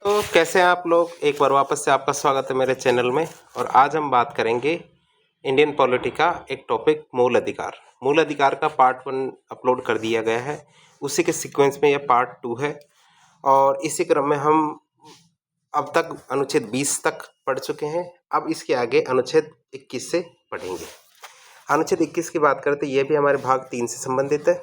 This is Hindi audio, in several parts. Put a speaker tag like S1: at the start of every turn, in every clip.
S1: तो कैसे हैं आप लोग। एक बार वापस से आपका स्वागत है मेरे चैनल में। और आज हम बात करेंगे इंडियन पॉलिटी का एक टॉपिक मूल अधिकार। मूल अधिकार का पार्ट 1 अपलोड कर दिया गया है, उसी के सीक्वेंस में यह पार्ट 2 है। और इसी क्रम में हम अब तक अनुच्छेद 20 तक पढ़ चुके हैं। अब इसके आगे अनुच्छेद 21 से पढ़ेंगे। अनुच्छेद 21 की बात करते यह भी हमारे भाग 3 से संबंधित है।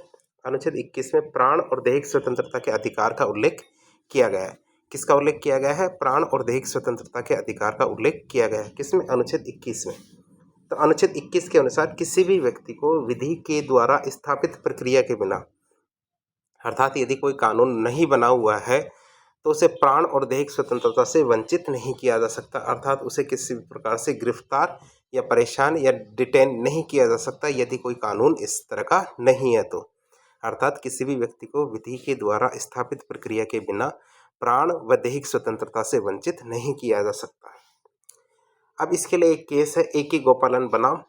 S1: अनुच्छेद 21 में प्राण और दैहिक स्वतंत्रता के अधिकार का उल्लेख किया गया है। किसका उल्लेख किया गया है? प्राण और दैहिक स्वतंत्रता के अधिकार का उल्लेख किया गया है। किसमें? अनुच्छेद 21 में। तो अनुच्छेद 21 के अनुसार किसी भी व्यक्ति को विधि के द्वारा स्थापित प्रक्रिया के बिना, अर्थात यदि कोई कानून नहीं बना हुआ है तो उसे प्राण और दैहिक स्वतंत्रता से वंचित नहीं किया जा सकता। अर्थात उसे किसी भी प्रकार से गिरफ्तार या परेशान या डिटेन नहीं किया जा सकता यदि कोई कानून इस तरह का नहीं है तो। अर्थात किसी भी व्यक्ति को विधि के द्वारा स्थापित प्रक्रिया के बिना प्राण व दैहिक स्वतंत्रता से वंचित नहीं किया जा सकता। अब इसके लिए एक केस है A.K. गोपालन बनाम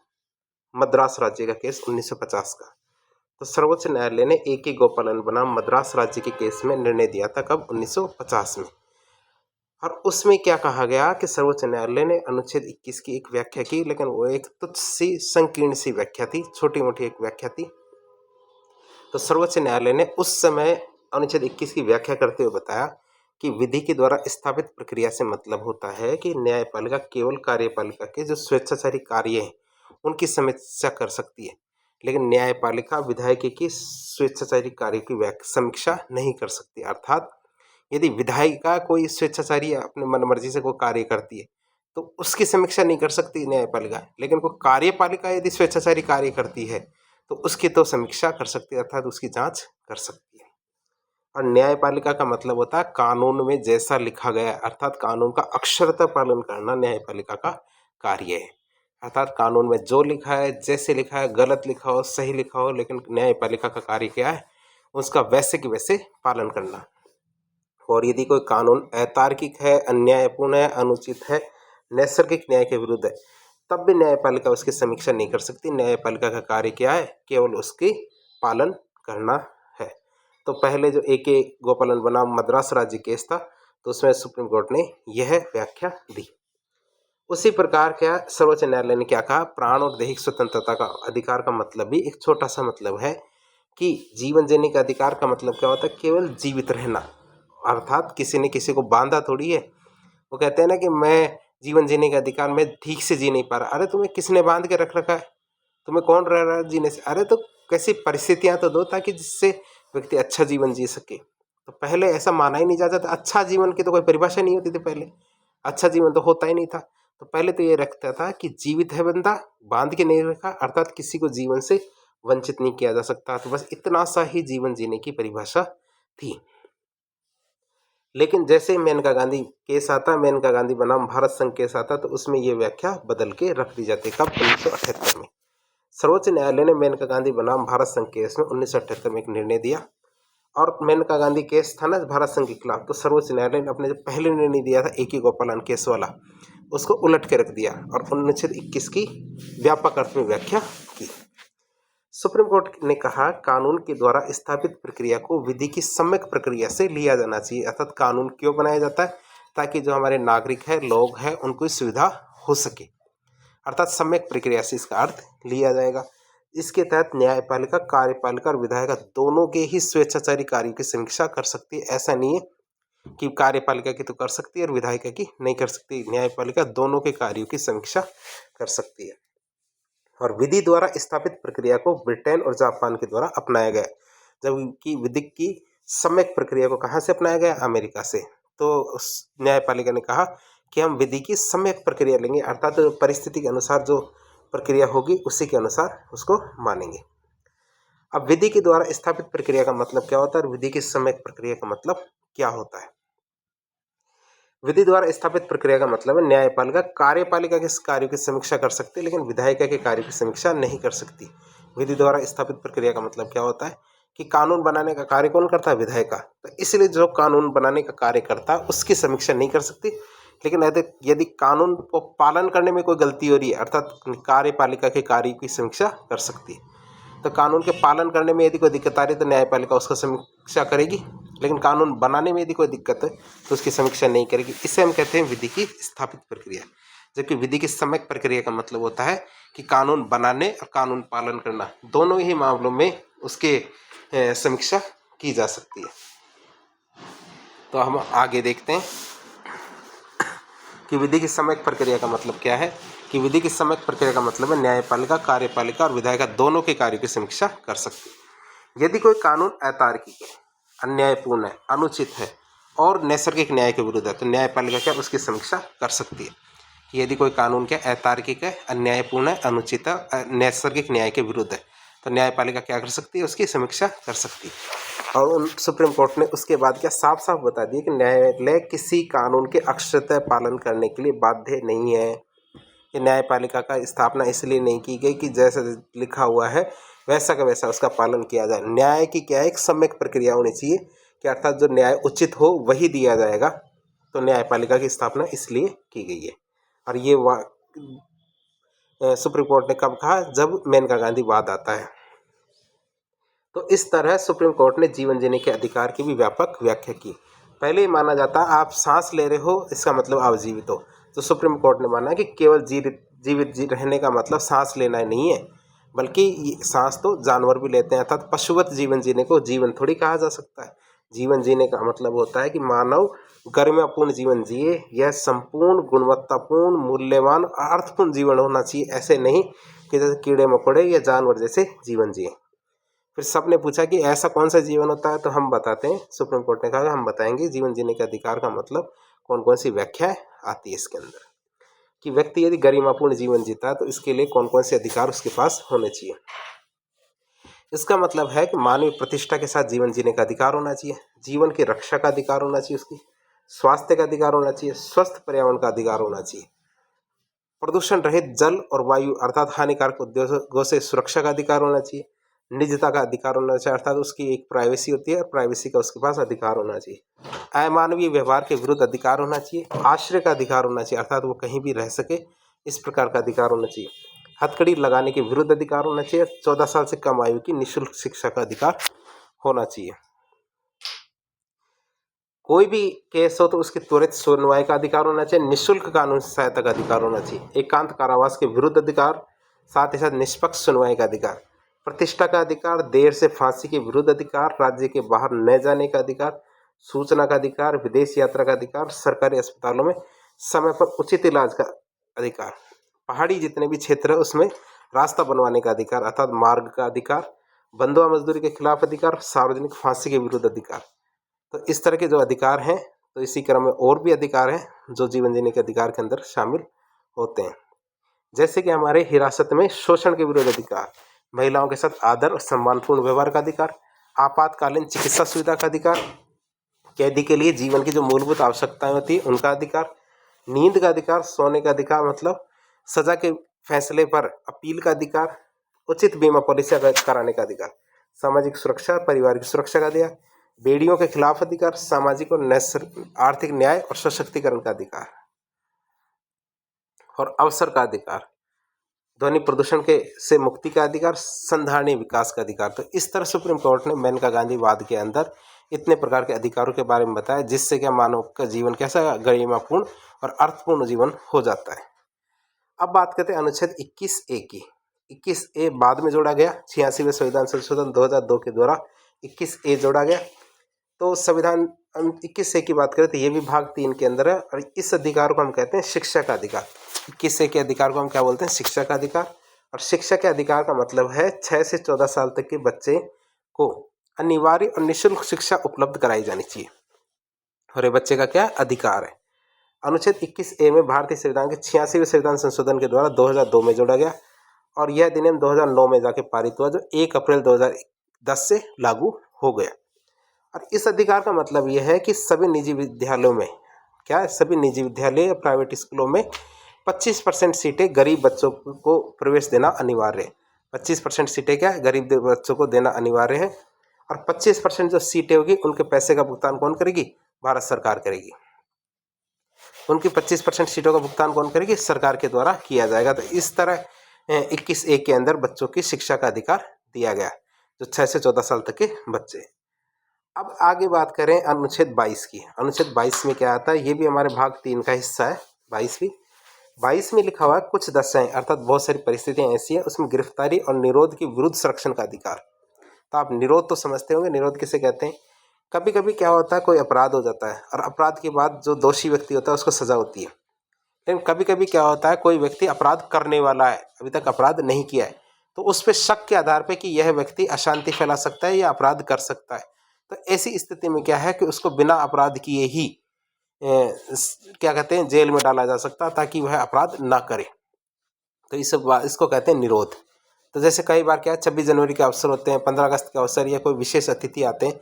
S1: मद्रास राज्य का केस 1950 का। तो सर्वोच्च न्यायालय ने A.K. गोपालन बनाम मद्रास राज्य के केस में निर्णय दिया था। कब? 1950 में। और उसमें क्या कहा गया कि सर्वोच्च न्यायालय ने अनुच्छेद 21 की एक व्याख्या की, लेकिन वो एक तुच्छ सी संकीर्ण सी व्याख्या थी, छोटी मोटी एक व्याख्या थी। तो सर्वोच्च न्यायालय ने उस समय अनुच्छेद 21 की व्याख्या करते हुए बताया कि विधि के द्वारा स्थापित प्रक्रिया से मतलब होता है कि न्यायपालिका केवल कार्यपालिका के जो स्वेच्छाचारी कार्य हैं उनकी समीक्षा कर सकती है, लेकिन न्यायपालिका विधायक की स्वेच्छाचारी कार्य की समीक्षा नहीं कर सकती। अर्थात यदि विधायिका कोई स्वेच्छाचारी अपने मनमर्जी से कोई कार्य करती है तो उसकी समीक्षा नहीं कर सकती न्यायपालिका, लेकिन कोई कार्यपालिका यदि स्वेच्छाचारी कार्य करती है तो उसकी तो समीक्षा कर सकती है, अर्थात उसकी जांच कर सकती है। और न्यायपालिका का मतलब होता है कानून में जैसा लिखा गया, अर्थात कानून का अक्षरतः पालन करना न्यायपालिका का कार्य है। अर्थात कानून में जो लिखा है, जैसे लिखा है, गलत लिखा हो, सही लिखा हो, लेकिन न्यायपालिका का कार्य क्या है? उसका वैसे कि वैसे पालन करना। और यदि कोई कानून अतार्किक है, अन्यायपूर्ण है, अनुचित है, नैसर्गिक न्याय के विरुद्ध है, तब भी न्यायपालिका उसकी समीक्षा नहीं कर सकती। न्यायपालिका का कार्य क्या है? केवल उसकी पालन करना है। तो पहले जो A.K. गोपालन बनाम मद्रास राज्य केस था तो उसमें सुप्रीम कोर्ट ने यह व्याख्या दी। उसी प्रकार क्या सर्वोच्च न्यायालय ने क्या कहा? प्राण और दैहिक स्वतंत्रता का अधिकार का मतलब भी एक छोटा सा मतलब है कि जीवन जीने का अधिकार का मतलब क्या होता है? केवल जीवित रहना। अर्थात किसी ने किसी को बांधा थोड़ी है। वो कहते हैं ना कि मैं जीवन जीने का अधिकार, मैं ठीक से जी नहीं पा रहा। अरे तुम्हें किसने बांध के रख रखा है? तुम्हें कौन रह रहा है जीने से? अरे तो कैसी परिस्थितियां तो दो ताकि जिससे व्यक्ति अच्छा जीवन जी सके। तो पहले ऐसा माना ही नहीं जाता था। अच्छा जीवन की तो कोई परिभाषा नहीं होती थी पहले। अच्छा जीवन तो होता ही नहीं था। तो पहले तो ये रखता था कि जीवित है बंदा, बांध के नहीं रखा, अर्थात किसी को जीवन से वंचित नहीं किया जा सकता। तो बस इतना सा ही जीवन जीने की परिभाषा थी। लेकिन जैसे मेनका गांधी केस आता, मेनका गांधी बनाम भारत संघ केस आता, तो उसमें ये व्याख्या बदल के रख दी जाती। कब? 1978 में। सर्वोच्च न्यायालय ने मेनका गांधी बनाम भारत संघ केस में 1978 में एक निर्णय दिया। और मेनका गांधी केस था ना भारत संघ के खिलाफ, तो सर्वोच्च न्यायालय ने अपने जो पहले निर्णय दिया था A.K. गोपालन केस वाला, उसको उलट के रख दिया और अनुच्छेद 21 की व्यापक अर्थ में व्याख्या की। सुप्रीम कोर्ट ने कहा कानून के द्वारा स्थापित प्रक्रिया को विधि की सम्यक प्रक्रिया से लिया जाना चाहिए। अर्थात कानून क्यों बनाया जाता है? ताकि जो हमारे नागरिक है, लोग हैं, उनको सुविधा हो सके। अर्थात सम्यक प्रक्रिया से इसका अर्थ लिया जाएगा। इसके तहत न्यायपालिका, कार्यपालिका और विधायिका दोनों के ही स्वेच्छाचारी कार्यों की समीक्षा कर सकती है। ऐसा नहीं है कि कार्यपालिका की तो कर सकती है और विधायिका की नहीं कर सकती। न्यायपालिका दोनों के कार्यों की समीक्षा कर सकती है। और विधि द्वारा स्थापित प्रक्रिया को ब्रिटेन और जापान के द्वारा अपनाया गया, जबकि विधि की सम्यक प्रक्रिया को कहाँ से अपनाया गया? अमेरिका से। तो उस न्यायपालिका ने कहा कि हम विधि की सम्यक प्रक्रिया लेंगे, अर्थात परिस्थिति के अनुसार जो प्रक्रिया होगी उसी के अनुसार उसको मानेंगे। अब विधि के द्वारा स्थापित प्रक्रिया का मतलब क्या होता है और विधि की सम्यक प्रक्रिया का मतलब क्या होता है? विधि द्वारा स्थापित प्रक्रिया का मतलब है न्यायपालिका कार्यपालिका के कार्यों की समीक्षा कर सकती है, लेकिन विधायिका के कार्यों की समीक्षा नहीं कर सकती। विधि द्वारा स्थापित प्रक्रिया का मतलब क्या होता है कि कानून बनाने का कार्य कौन करता है? विधायिका। तो इसलिए जो कानून बनाने का कार्य करता है उसकी समीक्षा नहीं कर सकती, लेकिन यदि कानून को पालन करने में कोई गलती हो रही है, अर्थात कार्यपालिका के कार्य की समीक्षा कर सकती है। तो कानून के पालन करने में यदि कोई दिक्कत आ रही है तो न्यायपालिका उसका समीक्षा करेगी, लेकिन कानून बनाने में यदि कोई दिक्कत है तो उसकी समीक्षा नहीं करेगी। इसे हम कहते हैं विधि की स्थापित प्रक्रिया। जबकि विधि की सम्यक प्रक्रिया का मतलब होता है कि कानून बनाने और कानून पालन करना दोनों ही मामलों में उसके समीक्षा की जा सकती है। तो हम आगे देखते हैं कि विधि की सम्यक प्रक्रिया का मतलब क्या है। कि विधि की सम्यक प्रक्रिया का मतलब है न्यायपालिका, कार्यपालिका और विधायिका दोनों के कार्यों की समीक्षा कर सकती है। यदि कोई कानून अतार्किक है, अन्यायपूर्ण है, अनुचित है और नैसर्गिक न्याय के विरुद्ध है तो न्यायपालिका क्या उसकी समीक्षा कर सकती है। कि यदि कोई कानून क्या अतार्किक है, अन्यायपूर्ण है, अनुचित है, नैसर्गिक न्याय के विरुद्ध है तो न्यायपालिका क्या कर सकती है, उसकी समीक्षा कर सकती है। और सुप्रीम कोर्ट ने उसके बाद क्या साफ साफ बता दिया कि न्यायालय किसी कानून के अक्षरशः पालन करने के लिए बाध्य नहीं है। कि न्यायपालिका का स्थापना इसलिए नहीं की गई कि जैसा लिखा हुआ है वैसा का वैसा उसका पालन किया जाए। न्याय की क्या एक सम्यक प्रक्रिया होनी चाहिए कि अर्थात जो न्याय उचित हो वही दिया जाएगा। तो न्यायपालिका की स्थापना इसलिए की गई है। और ये सुप्रीम कोर्ट ने कब कहा, जब मेनका गांधी वाद आता है। तो इस तरह सुप्रीम कोर्ट ने जीवन जीने के अधिकार की भी व्यापक व्याख्या की। पहले ही माना जाता आप सांस ले रहे हो इसका मतलब आप जीवित हो। तो सुप्रीम कोर्ट ने माना कि केवल जीवित रहने का मतलब सांस लेना नहीं है, बल्कि सांस तो जानवर भी लेते हैं, अर्थात पशुवत जीवन जीने को जीवन थोड़ी कहा जा सकता है। जीवन जीने का मतलब होता है कि मानव गरिमापूर्ण जीवन जिए, यह संपूर्ण गुणवत्तापूर्ण मूल्यवान अर्थपूर्ण जीवन होना चाहिए। ऐसे नहीं कि जैसे कीड़े मकोड़े या जानवर जैसे जीवन जिए। फिर सबने पूछा कि ऐसा कौन सा जीवन होता है, तो हम बताते हैं, सुप्रीम कोर्ट ने कहा हम बताएंगे जीवन जीने के अधिकार का मतलब कौन कौन सी व्याख्याएं आती है इसके अंदर। कि व्यक्ति यदि गरिमापूर्ण जीवन जीता है तो इसके लिए कौन कौन से अधिकार उसके पास होने चाहिए। इसका मतलब है कि मानवीय प्रतिष्ठा के साथ जीवन जीने का अधिकार होना चाहिए, जीवन की रक्षा का अधिकार होना चाहिए, उसकी स्वास्थ्य का अधिकार होना चाहिए, स्वस्थ पर्यावरण का अधिकार होना चाहिए, प्रदूषण रहित जल और वायु अर्थात हानिकारक उद्योगों से सुरक्षा का अधिकार होना चाहिए, निजता का अधिकार होना चाहिए अर्थात उसकी एक प्राइवेसी होती है, प्राइवेसी का उसके पास अधिकार होना चाहिए, अमानवीय व्यवहार के विरुद्ध अधिकार होना चाहिए, आश्रय का अधिकार होना चाहिए अर्थात वो कहीं भी रह सके इस प्रकार का अधिकार होना चाहिए, हथकड़ी लगाने के विरुद्ध अधिकार होना चाहिए, 14 साल से कम आयु की निःशुल्क शिक्षा का अधिकार होना चाहिए, कोई भी केस हो तो उसकी त्वरित सुनवाई का अधिकार होना चाहिए, निःशुल्क कानून सहायता का अधिकार होना चाहिए, एकांत कारावास के विरुद्ध अधिकार, साथ ही साथ निष्पक्ष सुनवाई का अधिकार, प्रतिष्ठा का अधिकार, देर से फांसी के विरुद्ध अधिकार, राज्य के बाहर न जाने का अधिकार, सूचना का अधिकार, विदेश यात्रा का अधिकार, सरकारी अस्पतालों में समय पर उचित इलाज का अधिकार, पहाड़ी जितने भी क्षेत्र है उसमें रास्ता बनवाने का अधिकार अर्थात मार्ग का अधिकार, बंधुआ मजदूरी के खिलाफ अधिकार, सार्वजनिक फांसी के विरुद्ध अधिकार। तो इस तरह के जो अधिकार हैं, तो इसी क्रम में और भी अधिकार हैं जो जीवन जीने के अधिकार के अंदर शामिल होते हैं। जैसे कि हमारे हिरासत में शोषण के विरुद्ध अधिकार, महिलाओं के साथ आदर और सम्मानपूर्ण व्यवहार का अधिकार, आपातकालीन चिकित्सा सुविधा का अधिकार, कैदी के लिए जीवन की जो मूलभूत आवश्यकताएं होती है उनका अधिकार, नींद का अधिकार, सोने का अधिकार मतलब सजा के फैसले पर अपील का अधिकार, उचित बीमा पॉलिसी कराने का अधिकार, सामाजिक सुरक्षा, परिवार की सुरक्षा का अधिकार, बेड़ियों के खिलाफ अधिकार, सामाजिक और आर्थिक न्याय और सशक्तिकरण का अधिकार और अवसर का अधिकार, ध्वनि प्रदूषण के से मुक्ति का अधिकार, संधारणीय विकास का अधिकार। तो इस तरह सुप्रीम कोर्ट ने मेनका गांधी वाद के अंदर इतने प्रकार के अधिकारों के बारे में बताया जिससे क्या मानव का जीवन कैसा गरिमापूर्ण और अर्थपूर्ण जीवन हो जाता है। अब बात करते हैं अनुच्छेद 21A की। 21A बाद में जोड़ा गया, 86वें संविधान संशोधन 2002 के द्वारा 21A जोड़ा गया। तो संविधान 21A की बात करें तो ये भी भाग 3 के अंदर है और इस अधिकार को हम कहते हैं शिक्षा का अधिकार। 21A के अधिकार को हम क्या बोलते हैं, शिक्षा का अधिकार। और शिक्षा के अधिकार का मतलब है 6 से 14 साल तक के बच्चे को अनिवार्य और निःशुल्क शिक्षा उपलब्ध कराई जानी चाहिए और ये बच्चे का क्या अधिकार है। अनुच्छेद 21A में भारतीय संविधान के 86वें संविधान संशोधन के द्वारा 2002 में जोड़ा गया और यह अधिनियम 2009 में जाके पारित हुआ जो 1 अप्रैल 2010 से लागू हो गया। और इस अधिकार का मतलब यह है कि सभी निजी विद्यालयों में क्या सभी निजी विद्यालय या प्राइवेट स्कूलों में 25% सीटें गरीब बच्चों को प्रवेश देना अनिवार्य है। 25% सीटें क्या गरीब बच्चों को देना अनिवार्य है और 25% जो सीटें होगी उनके पैसे का भुगतान कौन करेगी, भारत सरकार करेगी। उनकी 25% सीटों का भुगतान कौन करेगी, सरकार के द्वारा किया जाएगा। तो इस तरह 21A के अंदर बच्चों की शिक्षा का अधिकार दिया गया जो 6 से 14 साल तक के बच्चे। अब आगे बात करें अनुच्छेद 22 की। अनुच्छेद 22 में क्या आता है, ये भी हमारे भाग 3 का हिस्सा है। 22 में लिखा हुआ है कुछ दशाएं अर्थात बहुत सारी परिस्थितियां ऐसी हैं उसमें गिरफ्तारी और निरोध के विरुद्ध संरक्षण का अधिकार। तो आप निरोध तो समझते होंगे, निरोध किसे कहते हैं। कभी कभी क्या होता है, कोई अपराध हो जाता है और अपराध के बाद जो दोषी व्यक्ति होता है उसको सजा होती है। लेकिन कभी कभी क्या होता है, कोई व्यक्ति अपराध करने वाला है, अभी तक अपराध नहीं किया है, तो उस पर शक के आधार पर कि यह व्यक्ति अशांति फैला सकता है या अपराध कर सकता है, तो ऐसी स्थिति में क्या है कि उसको बिना अपराध किए ही क्या कहते हैं, जेल में डाला जा सकता है ताकि वह अपराध ना करे। तो इसको कहते हैं निरोध। तो जैसे कई बार क्या है, 26 जनवरी के अवसर होते हैं, 15 अगस्त के अवसर या कोई विशेष अतिथि आते हैं,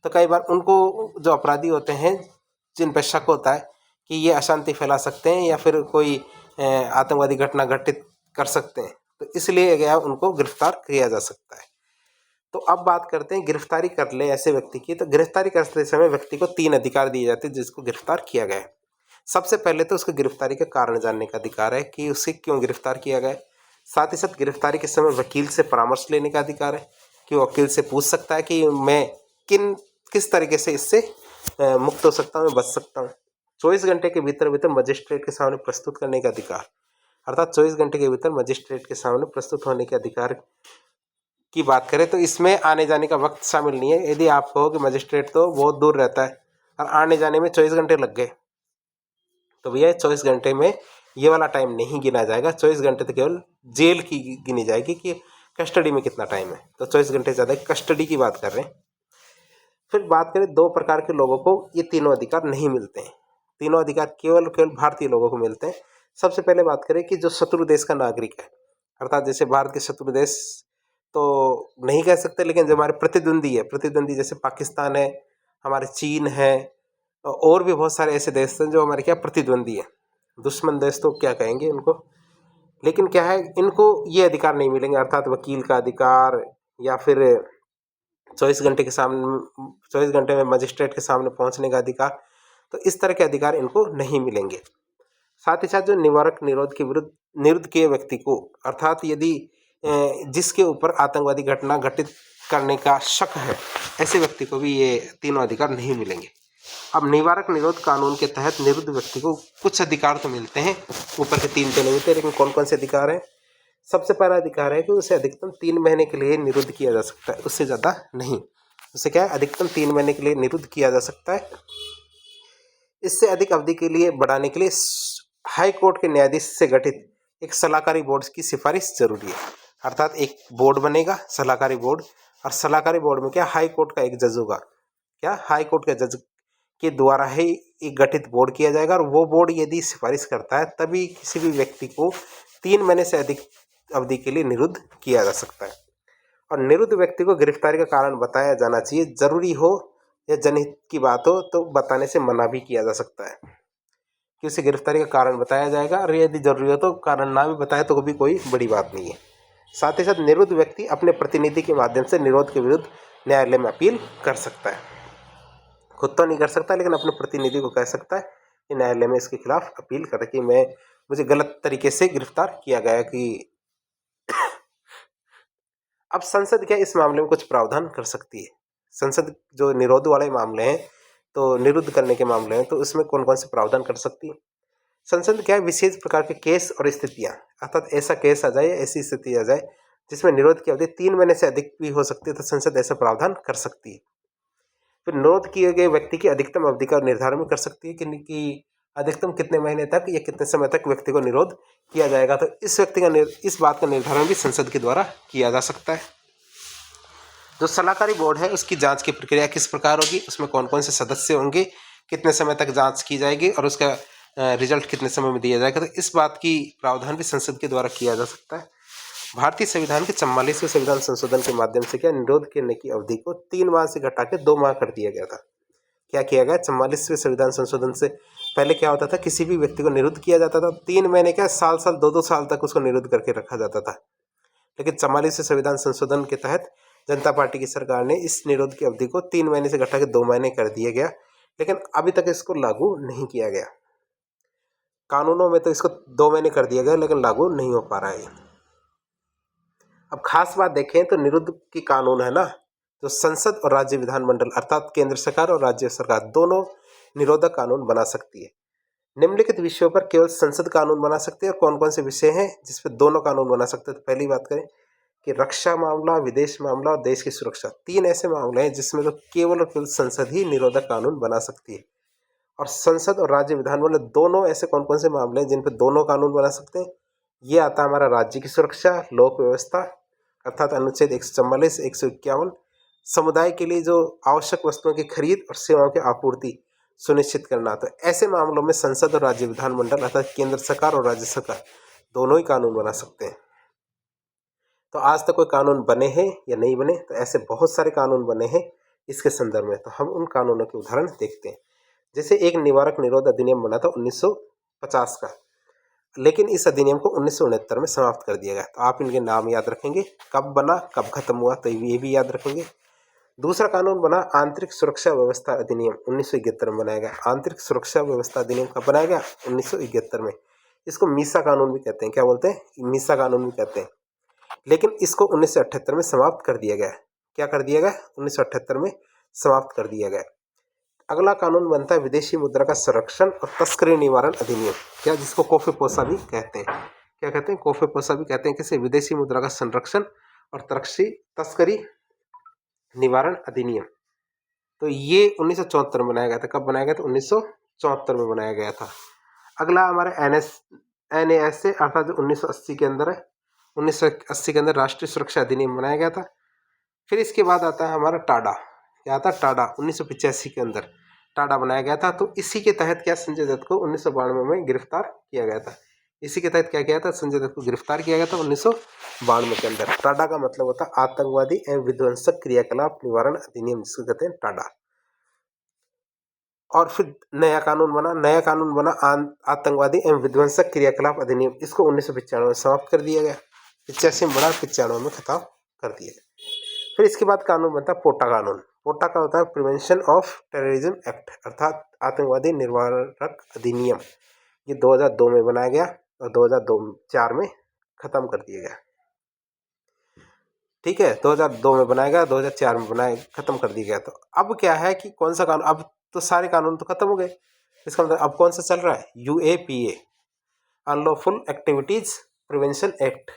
S1: तो कई बार उनको जो अपराधी होते हैं जिन पर शक होता है कि ये अशांति फैला सकते हैं या फिर कोई आतंकवादी घटना घटित कर सकते हैं, तो इसलिए क्या उनको गिरफ्तार किया जा सकता है। तो अब बात करते हैं गिरफ्तारी कर ले ऐसे व्यक्ति की। तो गिरफ्तारी करते समय व्यक्ति को 3 अधिकार दिए जाते हैं जिसको गिरफ्तार किया गया है। सबसे पहले तो उसको गिरफ्तारी का कारण जानने का अधिकार है कि उसे क्यों गिरफ्तार किया गया है। साथ ही साथ गिरफ्तारी के समय वकील से परामर्श लेने का अधिकार है कि वकील से पूछ सकता है कि मैं किस तरीके से इससे मुक्त हो सकता हूँ, बच सकता हूँ। 24 घंटे के भीतर मजिस्ट्रेट के सामने प्रस्तुत करने का अधिकार, अर्थात 24 घंटे के भीतर मजिस्ट्रेट के सामने प्रस्तुत होने के अधिकार की बात करें तो इसमें आने जाने का वक्त शामिल नहीं है। यदि आप कहो कि मजिस्ट्रेट तो बहुत दूर रहता है और आने जाने में 24 घंटे लग गए, तो भैया 24 घंटे में ये वाला टाइम नहीं गिना जाएगा। 24 घंटे तो केवल जेल की गिनी जाएगी कि कस्टडी में कितना टाइम है, तो 24 घंटे ज़्यादा कस्टडी की बात कर रहे हैं। फिर बात करें 2 प्रकार के लोगों को ये तीनों अधिकार नहीं मिलते हैं। तीनों अधिकार केवल भारतीय लोगों को मिलते हैं। सबसे पहले बात करें कि जो शत्रु देश का नागरिक है, अर्थात जैसे भारत के शत्रु देश तो नहीं कह सकते, लेकिन जो हमारे प्रतिद्वंदी है, प्रतिद्वंदी जैसे पाकिस्तान है, हमारे चीन है, और भी बहुत सारे ऐसे देश हैं जो हमारे क्या प्रतिद्वंदी है। दुश्मन देश तो क्या कहेंगे उनको, लेकिन क्या है इनको ये अधिकार नहीं मिलेंगे, अर्थात वकील का अधिकार या फिर 24 घंटे में मजिस्ट्रेट के सामने पहुंचने का अधिकार, तो इस तरह के अधिकार इनको नहीं मिलेंगे। साथ ही साथ जो निवारक निरोध के विरुद्ध निरुद्ध किए व्यक्ति को, अर्थात यदि जिसके ऊपर आतंकवादी घटना घटित करने का शक है, ऐसे व्यक्ति को भी ये तीनों अधिकार नहीं मिलेंगे। अब निवारक निरोध कानून के तहत निरुद्ध व्यक्ति को कुछ अधिकार तो मिलते हैं, ऊपर के 3 तो नहीं मिलते, लेकिन कौन कौन से अधिकार हैं। सबसे पहला अधिकार है कि उसे अधिकतम 3 महीने के लिए निरुद्ध किया जा सकता है, उससे ज़्यादा नहीं। उसे क्या है, अधिकतम 3 महीने के लिए निरुद्ध किया जा सकता है। इससे अधिक अवधि के लिए बढ़ाने के लिए हाई कोर्ट के न्यायाधीश से गठित एक सलाहकारी बोर्ड की सिफारिश जरूरी है। अर्थात एक बोर्ड बनेगा, सलाहकारी बोर्ड, और सलाहकारी बोर्ड में क्या हाई कोर्ट का एक जज होगा, क्या हाई कोर्ट के जज के द्वारा ही एक गठित बोर्ड किया जाएगा, और वो बोर्ड यदि सिफारिश करता है तभी किसी भी व्यक्ति को 3 महीने से अधिक अवधि के लिए निरुद्ध किया जा सकता है। और निरुद्ध व्यक्ति को गिरफ्तारी का कारण बताया जाना चाहिए, जरूरी हो या जनहित की बात हो तो बताने से मना भी किया जा सकता है कि उसे गिरफ्तारी का कारण बताया जाएगा, और यदि जरूरी हो तो कारण ना भी बताए तो भी कोई बड़ी बात नहीं है। साथ ही साथ निरुद्ध व्यक्ति अपने प्रतिनिधि के माध्यम से निरोध के विरुद्ध न्यायालय में अपील कर सकता है। खुद तो नहीं कर सकता, लेकिन अपने प्रतिनिधि को कह सकता है कि न्यायालय में इसके खिलाफ अपील करे कि मुझे गलत तरीके से गिरफ्तार किया गया। कि अब संसद क्या इस मामले में कुछ प्रावधान कर सकती है। संसद जो निरोध वाले मामले हैं, तो निरुद्ध करने के मामले हैं, तो उसमें कौन कौन से प्रावधान कर सकती है। संसद क्या है, विशेष प्रकार के केस और स्थितियां, अर्थात ऐसा केस आ जाए, ऐसी स्थिति आ जाए जिसमें निरोध की अवधि 3 महीने से अधिक भी हो सकती है, तो संसद ऐसा प्रावधान कर सकती है। फिर निरोध किए गए व्यक्ति की अधिकतम अवधि का निर्धारण भी कर सकती है कि अधिकतम कितने महीने तक या कितने समय तक व्यक्ति को निरोध किया जाएगा। तो इस बात का निर्धारण भी संसद के द्वारा किया जा सकता है। जो सलाहकारी बोर्ड है उसकी जांच की प्रक्रिया किस प्रकार होगी, उसमें कौन कौन से सदस्य होंगे, कितने समय तक जांच की जाएगी और उसका रिजल्ट कितने समय में दिया जाएगा, तो इस बात की प्रावधान भी संसद के द्वारा किया जा सकता है। भारतीय संविधान के 44वें संविधान संशोधन के माध्यम से क्या निरोध करने की अवधि को 3 माह से घटा के 2 माह कर दिया गया था। क्या किया गया, 44वें संविधान संशोधन से पहले क्या होता था, किसी भी व्यक्ति को निरुद्ध किया जाता था 3 महीने क्या साल 2 साल तक उसको निरुद्ध करके रखा जाता था। लेकिन 44वें संविधान संशोधन के तहत जनता पार्टी की सरकार ने इस निरोध की अवधि को 3 महीने से घटा के 2 महीने कर दिया गया, लेकिन अभी तक इसको लागू नहीं किया गया। कानूनों में तो इसको 2 महीने कर दिया गया, लेकिन लागू नहीं हो पा रहा है। अब खास बात देखें तो निरुद्ध की कानून है ना, जो संसद और राज्य विधानमंडल अर्थात केंद्र सरकार और राज्य सरकार दोनों निरोधक कानून बना सकती है। निम्नलिखित विषयों पर केवल संसद कानून बना सकती है और कौन कौन से विषय हैं जिस पर दोनों कानून बना सकते हैं। तो पहली बात करें कि रक्षा मामला, विदेश मामला और देश की सुरक्षा, तीन ऐसे मामले हैं जिसमें तो केवल और केवल संसद ही निरोधक कानून बना सकती है। और संसद और राज्य विधानमंडल दोनों ऐसे कौन कौन से मामले हैं जिन पर दोनों कानून बना सकते हैं। ये आता है हमारा राज्य की सुरक्षा, लोक व्यवस्था अर्थात अनुच्छेद 144, 151, समुदाय के लिए जो आवश्यक वस्तुओं की खरीद और सेवाओं की आपूर्ति सुनिश्चित करना। तो ऐसे मामलों में संसद और राज्य विधानमंडल अर्थात केंद्र सरकार और राज्य सरकार दोनों ही कानून बना सकते हैं। तो आज तक कोई कानून बने हैं या नहीं बने, तो ऐसे बहुत सारे कानून बने हैं इसके संदर्भ में। तो हम उन कानूनों के उदाहरण देखते हैं। जैसे एक निवारक निरोध अधिनियम बना था 1950 का, लेकिन इस अधिनियम को 1969 में समाप्त कर दिया गया। तो आप इनके नाम याद रखेंगे, कब बना कब खत्म हुआ, तो ये भी याद रखेंगे। दूसरा कानून बना आंतरिक सुरक्षा व्यवस्था अधिनियम 1971 में बनाया गया। आंतरिक सुरक्षा व्यवस्था अधिनियम कब बनाया गया? 1971 में। इसको मीसा कानून भी कहते हैं। क्या बोलते हैं? मीसा कानून भी कहते हैं। लेकिन इसको 1978 में समाप्त कर दिया गया। क्या कर दिया गया? 1978 में समाप्त कर दिया गया। अगला कानून बनता है विदेशी मुद्रा का संरक्षण और तस्करी निवारण अधिनियम, क्या जिसको कोफेपोसा भी कहते हैं। क्या कहते हैं? कोफेपोसा भी कहते हैं। किसे? विदेशी मुद्रा का संरक्षण और तस्करी निवारण अधिनियम। तो ये 1974 में बनाया गया था। कब बनाया गया था? 1974 में बनाया गया था। अगला हमारा NASA अर्थात जो 1980 के अंदर है, 1980 के अंदर राष्ट्रीय सुरक्षा अधिनियम बनाया गया था। फिर इसके बाद आता है हमारा टाडा। क्या आता है? टाडा 1985 के अंदर टाडा बनाया गया था। तो इसी के तहत क्या संजय दत्त को 1992 में गिरफ्तार किया गया था। इसी के तहत क्या किया था? संजय दत्त को गिरफ्तार किया गया था 1992 के अंदर। टाडा का मतलब होता है आतंकवादी एवं विध्वंसक क्रियाकलाप निवारण अधिनियम, जिसको कहते हैं टाडा। और फिर नया कानून बना आतंकवादी एवं विध्वंसक क्रियाकलाप अधिनियम। इसको 1995 में समाप्त कर दिया गया। 85 में बना, 95 में खत्म कर दिया गया। फिर इसके बाद कानून बनता है पोटा कानून। पोटा का होता है प्रिवेंशन ऑफ टेररिज्म एक्ट अर्थात आतंकवादी निवारक अधिनियम। ये 2002 में बनाया गया और 2004 में खत्म कर दिया गया। ठीक है, 2002 में बनाया गया, 2004 में खत्म कर दिया गया। तो अब क्या है कि कौन सा कानून? अब तो सारे कानून तो खत्म हो गए। इसका मतलब अब कौन सा चल रहा है? UAPA, unlawful activities prevention act.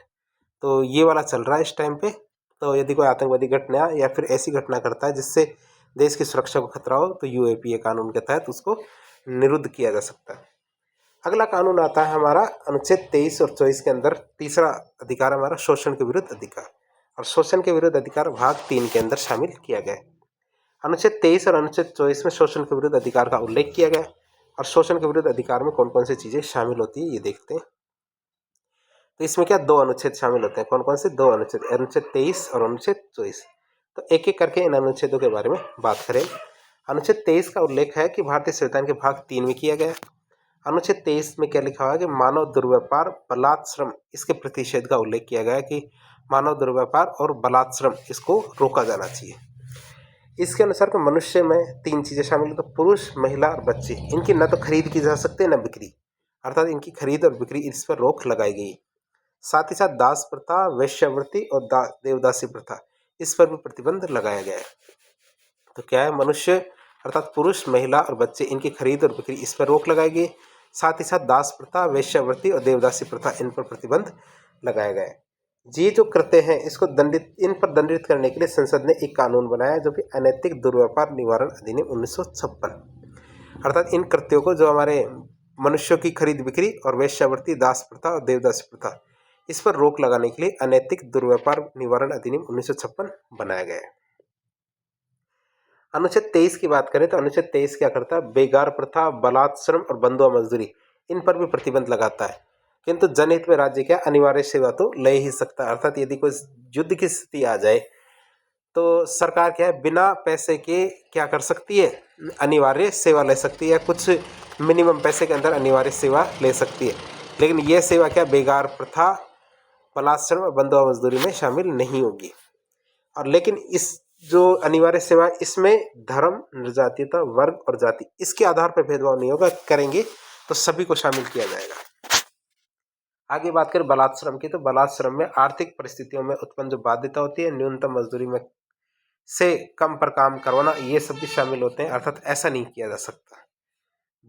S1: तो ये वाला चल रहा है इस टाइम पे। तो यदि कोई आतंकवादी घटना या फिर ऐसी घटना करता है जिससे देश की सुरक्षा को खतरा हो, तो UAPA कानून के तहत उसको निरुद्ध किया जा सकता है। अगला कानून आता है हमारा अनुच्छेद 23 और 24 के अंदर। तीसरा अधिकार हमारा शोषण के विरुद्ध अधिकार, और शोषण के विरुद्ध अधिकार भाग 3 के अंदर शामिल किया गया है। अनुच्छेद 23 और अनुच्छेद 24 में शोषण के विरुद्ध अधिकार का उल्लेख किया गया। और शोषण के विरुद्ध अधिकार में कौन कौन सी चीजें शामिल होती है ये देखते हैं। तो इसमें क्या 2 अनुच्छेद शामिल होते हैं। कौन कौन से? 2 अनुच्छेद, अनुच्छेद 23 और अनुच्छेद 24। तो एक एक करके इन अनुच्छेदों के बारे में बात करें। अनुच्छेद 23 का उल्लेख है कि भारतीय संविधान के भाग 3 में किया गया। अनुच्छेद 23 में क्या लिखा हुआ है कि मानव दुर्व्यापार, बलात् श्रम, इसके प्रतिषेध का उल्लेख किया गया है कि मानव दुर्व्यापार और बलात् श्रम इसको रोका जाना चाहिए। इसके अनुसार मनुष्य में 3 चीजें शामिल हैं, तो पुरुष, महिला और बच्चे, इनकी न तो खरीद की जा सकती है न बिक्री, अर्थात इनकी खरीद और बिक्री, इस पर रोक लगाई गई। साथ ही साथ दास प्रथा, वेश्यावृत्ति और देवदासी प्रथा, इस पर भी प्रतिबंध लगाया गया है। तो क्या है? मनुष्य अर्थात पुरुष, महिला और बच्चे, इनकी खरीद और बिक्री, इस पर रोक लगाई गई। साथ ही साथ दास प्रथा, वेश्यावृत्ति और देवदासी प्रथा, इन पर प्रतिबंध लगाया गया है। ये जो कृत्य हैं इसको इन पर दंडित करने के लिए संसद ने एक कानून बनाया, जो कि अनैतिक दुर्व्यापार निवारण अधिनियम 1956। अर्थात इन कृत्यों को, जो हमारे मनुष्यों की खरीद बिक्री और वेश्यावृत्ति, दास प्रथा और देवदासी प्रथा, इस पर रोक लगाने के लिए अनैतिक दुर्व्यापार निवारण अधिनियम 1956 बनाया गया है। अनुच्छेद 23 की बात करें तो अनुच्छेद 23 क्या करता है? बेगार प्रथा, बलात् श्रम और बंधुआ मजदूरी, इन पर भी प्रतिबंध लगाता है। किंतु जनहित में राज्य क्या अनिवार्य सेवा तो ले ही सकता है। अर्थात यदि कोई युद्ध की स्थिति आ जाए तो सरकार क्या है, बिना पैसे के क्या कर सकती है? अनिवार्य सेवा ले सकती है। कुछ मिनिमम पैसे के अंदर अनिवार्य सेवा ले सकती है। लेकिन यह सेवा क्या बेगार प्रथा, बलात् श्रम और बंधुआ मजदूरी में शामिल नहीं होगी। और लेकिन इस जो अनिवार्य सेवा, इसमें धर्म, निर्जातीयता, वर्ग और जाति, इसके आधार पर भेदभाव नहीं होगा। करेंगे तो सभी को शामिल किया जाएगा। आगे बात करें बलात् श्रम की, तो बलात् श्रम में आर्थिक परिस्थितियों में उत्पन्न जो बाध्यता होती है, न्यूनतम मजदूरी में से कम पर काम करवाना, ये सब भी शामिल होते हैं। अर्थात ऐसा नहीं किया जा सकता।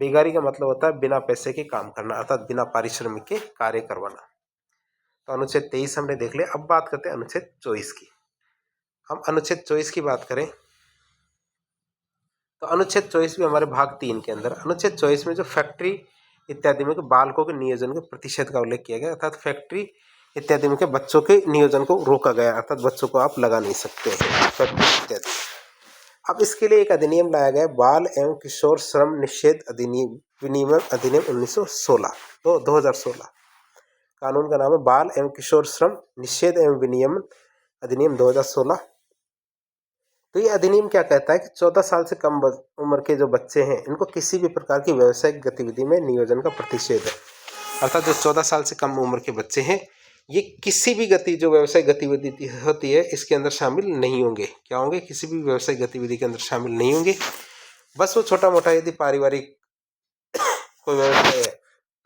S1: बेगारी का मतलब होता है बिना पैसे के काम करना, अर्थात बिना पारिश्रमिक के कार्य करवाना। तो अनुच्छेद 23 हमने देख लिया। अब बात करते हैं अनुच्छेद 24 की। हम अनुच्छेद 24 की बात करें तो अनुच्छेद 24 भी हमारे भाग 3 के अंदर, अनुच्छेद 24 में जो फैक्ट्री इत्यादि में बालकों के नियोजन के प्रतिशत का उल्लेख किया गया, अर्थात फैक्ट्री इत्यादि में के बच्चों के नियोजन को रोका गया, अर्थात बच्चों को आप लगा नहीं सकते हैं फैक्ट्री इत्यादि। अब इसके लिए एक अधिनियम लाया गया, बाल एवं किशोर श्रम निषेध अधिनियम विनियमन अधिनियम 1916 तो 2016। कानून का नाम है बाल एवं किशोर श्रम निषेध एवं विनियमन अधिनियम 2016। तो ये अधिनियम क्या कहता है कि 14 साल से कम उम्र के जो बच्चे हैं इनको किसी भी प्रकार की व्यावसायिक गतिविधि में नियोजन का प्रतिषेध है। अर्थात जो 14 साल से कम उम्र के बच्चे हैं ये किसी भी जो व्यावसायिक गतिविधि होती है इसके अंदर शामिल नहीं होंगे। क्या होंगे? किसी भी व्यावसायिक गतिविधि के अंदर शामिल नहीं होंगे। बस वो छोटा मोटा यदि पारिवारिक कोई व्यवसाय है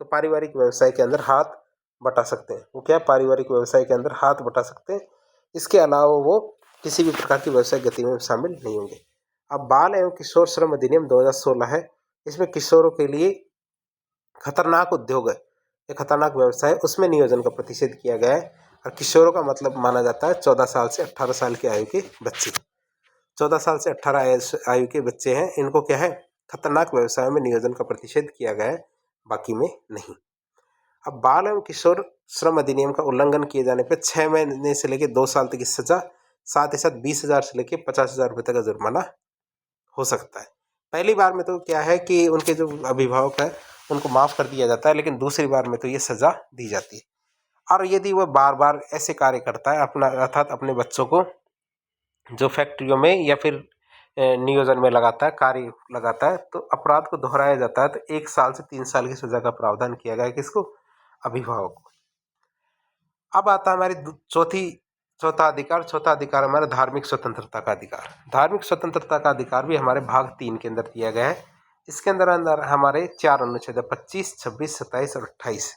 S1: तो पारिवारिक व्यवसाय के अंदर हाथ बटा सकते हैं। वो क्या? पारिवारिक व्यवसाय के अंदर हाथ बटा सकते हैं। इसके अलावा वो किसी भी प्रकार की व्यवसायिक गतिविधि में शामिल नहीं होंगे। अब बाल एवं किशोर श्रम अधिनियम 2016 है। इसमें किशोरों के लिए खतरनाक उद्योग है, ये खतरनाक व्यवसाय, उसमें नियोजन का प्रतिषेध किया गया है। और किशोरों का मतलब माना जाता है 14 साल से 18 साल की आयु के बच्चे। 14 साल से 18 आयु के बच्चे हैं, इनको क्या है? खतरनाक व्यवसाय में नियोजन का प्रतिषेध किया गया है, बाकी में नहीं। अब बाल एवं किशोर श्रम अधिनियम का उल्लंघन किए जाने पर 6 महीने से लेकर 2 साल तक की सजा, साथ ही साथ 20,000 से लेकर 50,000 रुपये तक का जुर्माना हो सकता है। पहली बार में तो क्या है कि उनके जो अभिभावक है उनको माफ़ कर दिया जाता है, लेकिन दूसरी बार में तो ये सज़ा दी जाती है। और यदि वह बार बार ऐसे कार्य करता है अपना, अर्थात अपने बच्चों को जो फैक्ट्रियों में या फिर नियोजन में लगाता है, कार्य लगाता है, तो अपराध को दोहराया जाता है। तो 1 साल से 3 साल की सजा का प्रावधान किया गया है किसको? अभिभावक को। अब आता है हमारी चौथा अधिकार हमारा धार्मिक स्वतंत्रता का अधिकार। धार्मिक स्वतंत्रता का अधिकार भी हमारे भाग 3 के अंदर दिया गया है। इसके अंदर हमारे 4 अनुच्छेद 25, 26, 27 और 28,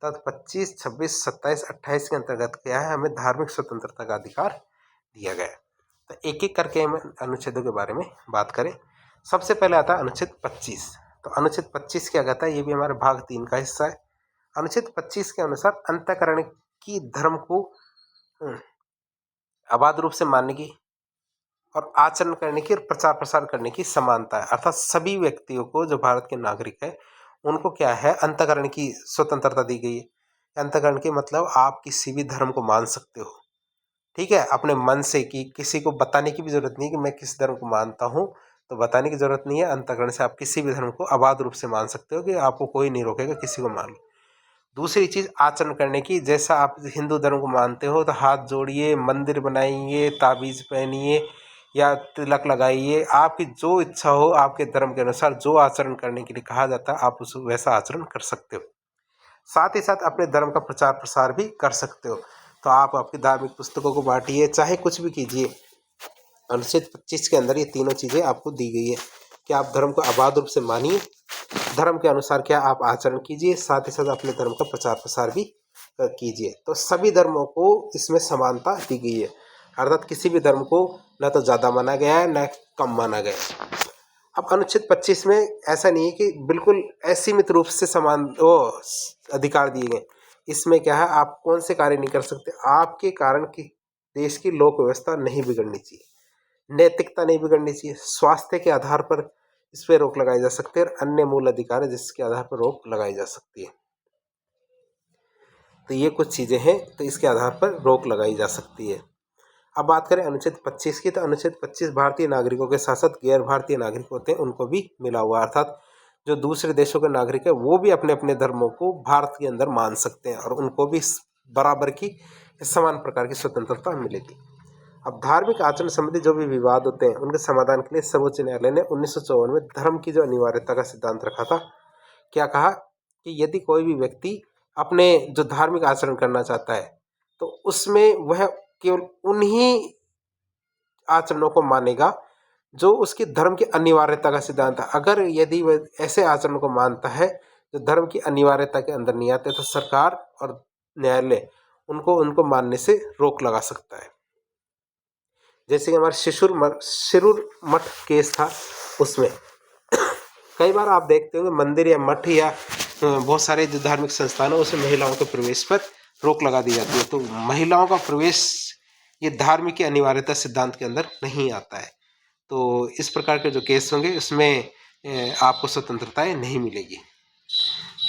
S1: अर्थात 25, 26, 27, 28 के अंतर्गत क्या है? हमें धार्मिक स्वतंत्रता का अधिकार दिया गया है। तो एक एक करके हम अनुच्छेदों के बारे में बात करें। सबसे पहले आता है अनुच्छेद 25। तो अनुच्छेद 25 क्या कहता है? ये भी हमारे भाग 3 का हिस्सा है। अनुच्छेद 25 के अनुसार अंतःकरण की धर्म को अबाध रूप से मानने की और आचरण करने की और प्रचार प्रसार करने की समानता है। अर्थात सभी व्यक्तियों को, जो भारत के नागरिक है, उनको क्या है? अंतःकरण की स्वतंत्रता दी गई है। अंतःकरण के मतलब आप किसी भी धर्म को मान सकते हो, ठीक है, अपने मन से, कि किसी को बताने की भी जरूरत नहीं कि मैं किस धर्म को मानता हूँ, तो बताने की जरूरत नहीं है। अंतःकरण से आप किसी भी धर्म को अबाध रूप से मान सकते हो, कि आपको कोई नहीं रोकेगा किसी को मान लो। दूसरी चीज़ आचरण करने की, जैसा आप हिंदू धर्म को मानते हो तो हाथ जोड़िए, मंदिर बनाइए, ताबीज़ पहनिए या तिलक लगाइए, आपकी जो इच्छा हो, आपके धर्म के अनुसार जो आचरण करने के लिए कहा जाता है आप उस वैसा आचरण कर सकते हो। साथ ही साथ अपने धर्म का प्रचार प्रसार भी कर सकते हो। तो आप आपकी धार्मिक पुस्तकों को बांटिए, चाहे कुछ भी कीजिए। अनुच्छेद 25 के अंदर ये तीनों चीज़ें आपको दी गई है कि आप धर्म को अबाध रूप से मानिए, धर्म के अनुसार क्या आप आचरण कीजिए, साथ ही साथ अपने धर्म का प्रचार प्रसार भी कीजिए। तो सभी धर्मों को इसमें समानता दी गई है, अर्थात किसी भी धर्म को न तो ज़्यादा माना गया है न कम माना गया है। अब अनुच्छेद 25 में ऐसा नहीं है कि बिल्कुल असीमित रूप से समान अधिकार दिए गए। इसमें क्या है? आप कौन से कार्य नहीं कर सकते, आपके कारण कि देश की लोक व्यवस्था नहीं बिगड़नी चाहिए, नैतिकता नहीं बिगड़नी चाहिए, स्वास्थ्य के आधार पर इस पर रोक लगाई जा सकती है, और अन्य मूल अधिकार है जिसके आधार पर रोक लगाई जा सकती है। तो ये कुछ चीज़ें हैं, तो इसके आधार पर रोक लगाई जा सकती है। अब बात करें अनुच्छेद 25 की, तो अनुच्छेद 25 भारतीय नागरिकों के साथ साथ गैर भारतीय नागरिक होते हैं उनको भी मिला हुआ, अर्थात जो दूसरे देशों के नागरिक है वो भी अपने अपने धर्मों को भारत के अंदर मान सकते हैं, और उनको भी बराबर की समान प्रकार की स्वतंत्रता मिलेगी। अब धार्मिक आचरण संबंधी जो भी विवाद होते हैं उनके समाधान के लिए सर्वोच्च न्यायालय ने 1954 में धर्म की जो अनिवार्यता का सिद्धांत रखा था। क्या कहा? कि यदि कोई भी व्यक्ति अपने जो धार्मिक आचरण करना चाहता है तो उसमें वह केवल उन्हीं आचरणों को मानेगा जो उसकी धर्म की अनिवार्यता का सिद्धांत है। अगर यदि वह ऐसे आचरण को मानता है जो धर्म की अनिवार्यता के अंदर नहीं आते, तो सरकार और न्यायालय उनको मानने से रोक लगा सकता है। जैसे कि हमारे शिरूर मठ केस था, उसमें कई बार आप देखते होंगे मंदिर या मठ या बहुत सारे जो धार्मिक संस्थान है उसमें महिलाओं के प्रवेश पर रोक लगा दी जाती है। तो महिलाओं का प्रवेश ये धार्मिक अनिवार्यता सिद्धांत के अंदर नहीं आता है। तो इस प्रकार के जो केस होंगे उसमें आपको स्वतंत्रताएं नहीं मिलेगी।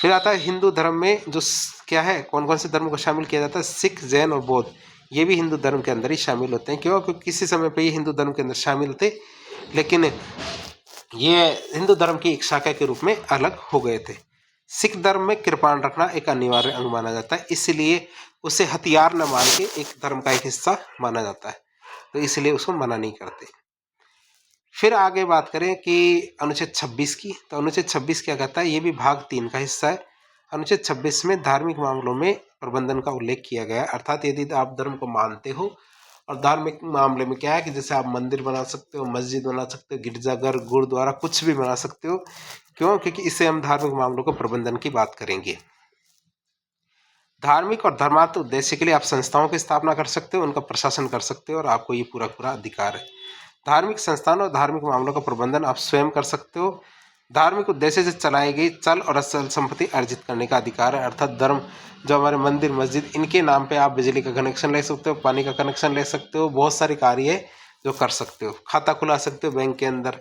S1: फिर आता है हिंदू धर्म में जो क्या है, कौन कौन से धर्म को शामिल किया जाता है, सिख, जैन और बौद्ध, ये भी हिंदू धर्म के अंदर ही शामिल होते हैं। क्यों? क्योंकि किसी समय पे ये हिंदू धर्म के अंदर शामिल थे, लेकिन ये हिंदू धर्म की एक शाखा के रूप में अलग हो गए थे। सिख धर्म में कृपाण रखना एक अनिवार्य अंग माना जाता है, इसलिए उसे हथियार न मान के एक धर्म का एक हिस्सा माना जाता है, तो इसलिए उसको मना नहीं करते। फिर आगे बात करें कि अनुच्छेद 26 की, तो अनुच्छेद 26 क्या कहता है, ये भी भाग 3 का हिस्सा है। अनुच्छेद 26 में धार्मिक मामलों में प्रबंधन का उल्लेख किया गया है, अर्थात यदि आप धर्म को मानते हो और धार्मिक मामले में क्या है कि जैसे आप मंदिर बना सकते हो, मस्जिद बना सकते हो, गिरजाघर, गुरुद्वारा, कुछ भी बना सकते हो। क्यों? क्योंकि इससे हम धार्मिक मामलों को प्रबंधन की बात करेंगे। धार्मिक और धर्मार्थ उद्देश्य के लिए आप संस्थाओं की स्थापना कर सकते हो, उनका प्रशासन कर सकते हो और आपको ये पूरा पूरा अधिकार है। धार्मिक संस्थान और धार्मिक मामलों का प्रबंधन आप स्वयं कर सकते हो। धार्मिक उद्देश्य से चलाई गई चल और अचल संपत्ति अर्जित करने का अधिकार है, अर्थात धर्म जो हमारे मंदिर, मस्जिद, इनके नाम पे आप बिजली का कनेक्शन ले सकते हो, पानी का कनेक्शन ले सकते हो, बहुत सारे कार्य है जो कर सकते हो। खाता खुला सकते हो बैंक के अंदर,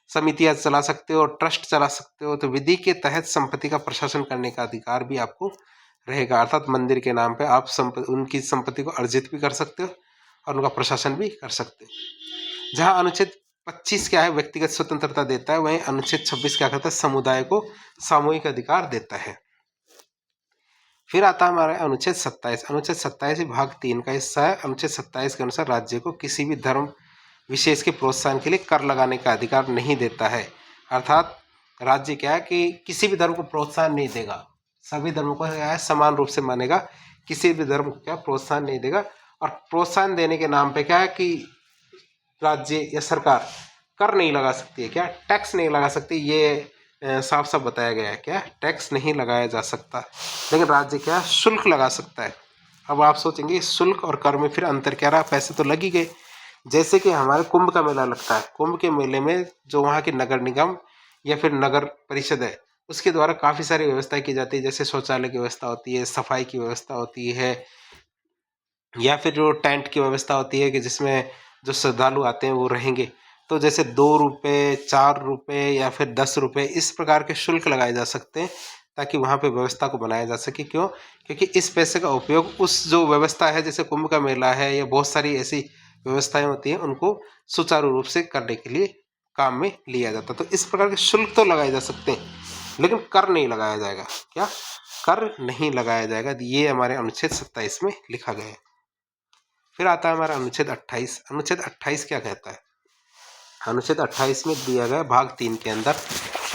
S1: समितियां चला सकते हो, ट्रस्ट चला सकते हो। तो विधि के तहत संपत्ति का प्रशासन करने का अधिकार भी आपको रहेगा, अर्थात मंदिर के नाम पे आप उनकी संपत्ति को अर्जित भी कर सकते हो और उनका प्रशासन भी कर सकते हो। जहां अनुच्छेद 25 क्या है, व्यक्तिगत स्वतंत्रता देता है, वहीं अनुच्छेद 26 क्या कहता है, समुदाय को सामूहिक अधिकार देता है। फिर आता है हमारा अनुच्छेद 27। अनुच्छेद 27 भाग 3 का हिस्सा है। अनुच्छेद 27 के अनुसार राज्य को किसी भी धर्म विशेष के प्रोत्साहन के लिए कर लगाने का अधिकार नहीं देता है, अर्थात राज्य क्या है कि किसी भी धर्म को प्रोत्साहन नहीं देगा, सभी धर्मों को क्या है समान रूप से मानेगा, किसी भी धर्म को क्या प्रोत्साहन नहीं देगा। और प्रोत्साहन देने के नाम पे क्या है कि राज्य या सरकार कर नहीं लगा सकती है, क्या टैक्स नहीं लगा सकती, ये साफ साफ बताया गया है, क्या टैक्स नहीं लगाया जा सकता, लेकिन राज्य क्या शुल्क लगा सकता है। अब आप सोचेंगे शुल्क और कर में फिर अंतर क्या रहा, पैसे तो लग ही गए। जैसे कि हमारे कुंभ का मेला लगता है, कुंभ के मेले में जो वहाँ के नगर निगम या फिर नगर परिषद है उसके द्वारा काफ़ी सारी व्यवस्थाएं की जाती है, जैसे शौचालय की व्यवस्था होती है, सफाई की व्यवस्था होती है, या फिर जो टेंट की व्यवस्था होती है कि जिसमें जो श्रद्धालु आते हैं वो रहेंगे। तो जैसे 2 रुपये, 4 रुपये या फिर 10 रुपये इस प्रकार के शुल्क लगाए जा सकते हैं ताकि वहाँ पे व्यवस्था को बनाया जा सके। क्यों? क्योंकि इस पैसे का उपयोग उस जो व्यवस्था है, जैसे कुंभ का मेला है या बहुत सारी ऐसी व्यवस्थाएं होती हैं, उनको सुचारू रूप से करने के लिए काम में लिया जाता है। तो इस प्रकार के शुल्क तो लगाए जा सकते हैं, लेकिन कर नहीं लगाया जाएगा। क्या? कर नहीं लगाया जाएगा। ये हमारे अनुच्छेद 27 में लिखा गया है। फिर आता है हमारा अनुच्छेद 28। अनुच्छेद 28 क्या कहता है? अनुच्छेद 28 में दिया गया भाग 3 के अंदर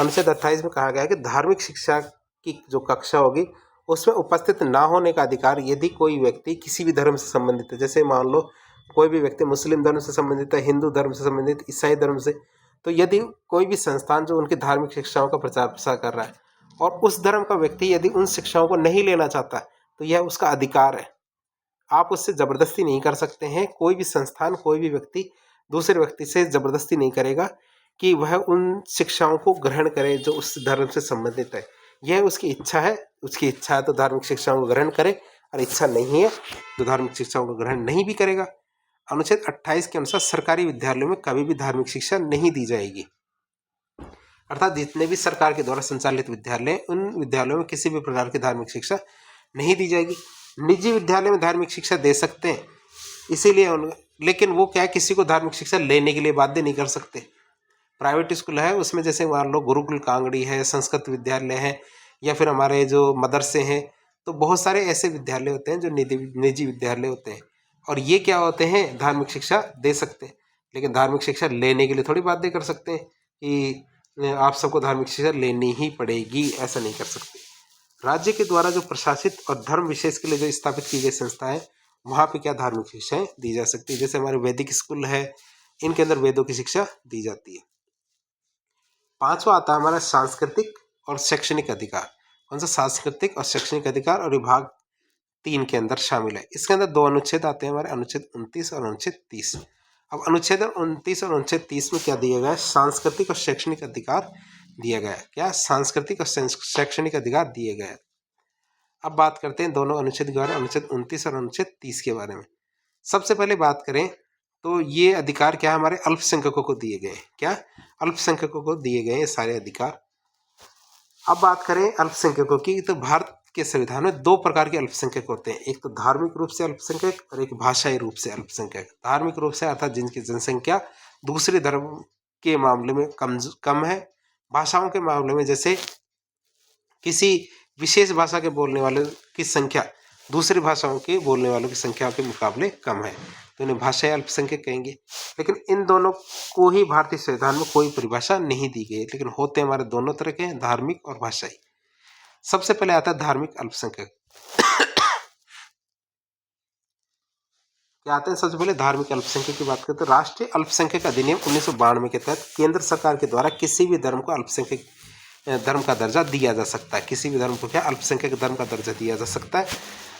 S1: अनुच्छेद 28 में कहा गया है कि धार्मिक शिक्षा की जो कक्षा होगी उसमें उपस्थित ना होने का अधिकार यदि कोई व्यक्ति किसी भी धर्म से संबंधित है, जैसे मान लो कोई भी व्यक्ति मुस्लिम धर्म से संबंधित है, हिंदू धर्म से संबंधित, ईसाई धर्म से, तो यदि कोई भी संस्थान जो उनकी धार्मिक शिक्षाओं का प्रचार प्रसार कर रहा है और उस धर्म का व्यक्ति यदि उन शिक्षाओं को नहीं लेना चाहता तो यह उसका अधिकार है, आप उससे जबरदस्ती नहीं कर सकते हैं। कोई भी संस्थान, कोई भी व्यक्ति दूसरे व्यक्ति से जबरदस्ती नहीं करेगा कि वह उन शिक्षाओं को ग्रहण करे जो उस धर्म से संबंधित है। यह उसकी इच्छा है, उसकी इच्छा है तो धार्मिक शिक्षाओं को ग्रहण करे, और इच्छा नहीं है तो धार्मिक शिक्षाओं को ग्रहण नहीं भी करेगा। अनुच्छेद 28 के अनुसार सरकारी विद्यालयों में कभी भी धार्मिक शिक्षा नहीं दी जाएगी, अर्थात जितने भी सरकार के द्वारा संचालित विद्यालय हैं उन विद्यालयों में किसी भी प्रकार की धार्मिक शिक्षा नहीं दी जाएगी। निजी विद्यालय में धार्मिक शिक्षा दे सकते हैं, इसीलिए लेकिन वो क्या है, किसी को धार्मिक शिक्षा लेने के लिए बाध्य नहीं कर सकते। प्राइवेट स्कूल है उसमें जैसे मान लो गुरुकुल कांगड़ी है, संस्कृत विद्यालय है, या फिर हमारे जो मदरसे हैं, तो बहुत सारे ऐसे विद्यालय होते हैं जो निजी विद्यालय होते हैं, और ये क्या होते हैं, धार्मिक शिक्षा दे सकते हैं, लेकिन धार्मिक शिक्षा लेने के लिए थोड़ी बाध्य कर सकते हैं कि आप सबको धार्मिक शिक्षा लेनी ही पड़ेगी, ऐसा नहीं कर सकते। राज्य के द्वारा जो प्रशासित और धर्म विशेष के लिए जो स्थापित की गई संस्थाएं, वहाँ पे क्या धार्मिक शिक्षाएं दी जा सकती है, जैसे हमारे वैदिक स्कूल है, इनके अंदर वेदों की शिक्षा दी जाती है। 5वां आता है हमारा सांस्कृतिक और शैक्षणिक अधिकार। कौन सा? सांस्कृतिक और शैक्षणिक अधिकार, और विभाग 3 के अंदर शामिल है। इसके अंदर 2 अनुच्छेद आते हैं हमारे, अनुच्छेद 29 और अनुच्छेद 30। अब अनुच्छेद 29 और अनुच्छेद 30 में क्या दिया गया है? सांस्कृतिक और शैक्षणिक अधिकार दिया गया है। क्या? सांस्कृतिक और शैक्षणिक अधिकार दिए गए हैं। अब बात करते हैं दोनों अनुच्छेद के बारे में, अनुच्छेद 29 और अनुच्छेद 30 के बारे में। सबसे पहले बात करें तो ये अधिकार क्या हमारे अल्पसंख्यकों को दिए गए हैं। क्या? अल्पसंख्यकों को दिए गए ये सारे अधिकार। अब बात करें अल्पसंख्यकों की, तो भारत के संविधान में दो प्रकार के अल्पसंख्यक होते हैं, एक तो धार्मिक रूप से अल्पसंख्यक और एक भाषाई रूप से अल्पसंख्यक। धार्मिक रूप से अर्थात जिनकी जनसंख्या दूसरे धर्म के मामले में कम है। भाषाओं के मामले में जैसे किसी विशेष भाषा के बोलने वालों की संख्या दूसरी भाषाओं के बोलने वालों की संख्या के मुकाबले कम है, तो इन्हें भाषाई अल्पसंख्यक कहेंगे। लेकिन इन दोनों को ही भारतीय संविधान में कोई परिभाषा नहीं दी गई, लेकिन होते हमारे दोनों तरह के हैं, धार्मिक और भाषाई। सबसे पहले आता है धार्मिक अल्पसंख्यक। क्या आते हैं? सबसे पहले धार्मिक अल्पसंख्यक की बात करते हैं। राष्ट्रीय अल्पसंख्यक अधिनियम 1992 के तहत केंद्र सरकार के द्वारा किसी भी धर्म को अल्पसंख्यक धर्म का दर्जा दिया जा सकता है। किसी भी धर्म को क्या? अल्पसंख्यक धर्म का दर्जा दिया जा सकता है।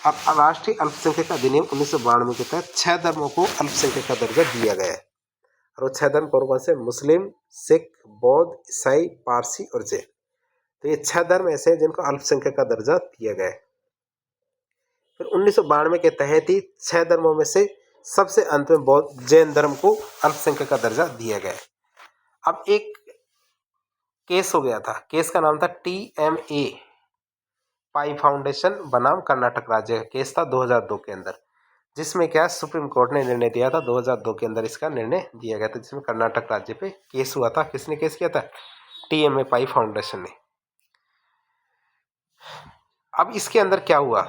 S1: अब राष्ट्रीय अल्पसंख्यक अधिनियम 1992 के तहत 6 धर्मों को अल्पसंख्यक का दर्जा दिया गया है, और वो 6 धर्म कौन से? मुस्लिम, सिख, बौद्ध, ईसाई, पारसी और जैन। तो ये 6 धर्म ऐसे हैं जिनको अल्पसंख्यक का दर्जा दिया गया है। फिर 1992 के तहत ही 6 धर्मों में से सबसे अंत में बौद्ध जैन धर्म को अल्पसंख्यक का दर्जा दिया गया है। अब एक केस हो गया था, केस का नाम था TMA पाई फाउंडेशन बनाम कर्नाटक राज्य का केस था 2002 के अंदर, जिसमें क्या सुप्रीम कोर्ट ने निर्णय दिया था 2002 के अंदर इसका निर्णय दिया गया था, जिसमें कर्नाटक राज्य पे केस हुआ था। किसने केस किया था? TMA पाई फाउंडेशन ने। अब इसके अंदर क्या हुआ?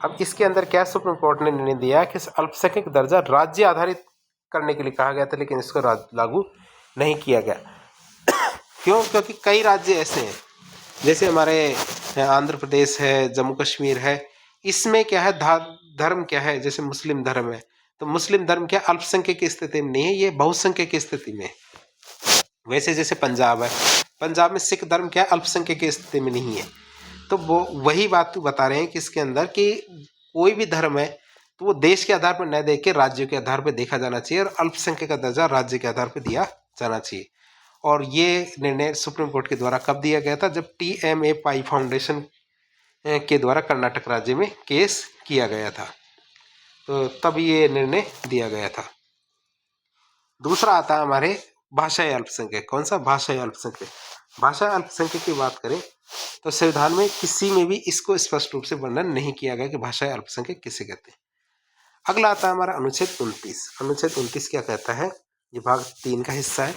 S1: अब इसके अंदर क्या सुप्रीम कोर्ट ने निर्णय दिया कि अल्पसंख्यक दर्जा राज्य आधारित करने के लिए कहा गया था, लेकिन इसको लागू नहीं किया गया। क्यों? क्योंकि कई राज्य ऐसे हैं, जैसे हमारे आंध्र प्रदेश है, जम्मू कश्मीर है, इसमें क्या है धर्म क्या है? जैसे मुस्लिम धर्म है, तो मुस्लिम धर्म क्या अल्पसंख्यक की स्थिति में नहीं है, ये बहुसंख्यक की स्थिति में। वैसे जैसे पंजाब है, पंजाब में सिख धर्म क्या अल्पसंख्यक की स्थिति में नहीं है। तो वो वही बात बता रहे हैं कि इसके अंदर कि कोई भी धर्म है तो वो देश के आधार पर न देख के राज्यों के आधार पर देखा जाना चाहिए, और अल्पसंख्यक का दर्जा राज्य के आधार पर दिया जाना चाहिए। और ये निर्णय सुप्रीम कोर्ट के द्वारा कब दिया गया था? जब TMA पाई फाउंडेशन के द्वारा कर्नाटक राज्य में केस किया गया था, तो तब ये निर्णय दिया गया था। दूसरा आता है हमारे भाषाई अल्पसंख्यक। कौन सा? भाषाई अल्पसंख्यक। भाषा अल्पसंख्यक की बात करें तो संविधान में किसी में भी इसको स्पष्ट रूप से वर्णन नहीं किया गया कि भाषाई अल्पसंख्यक किसे कहते हैं। अगला आता है हमारा अनुच्छेद 29। अनुच्छेद 29 क्या कहता है? ये भाग 3 का हिस्सा है।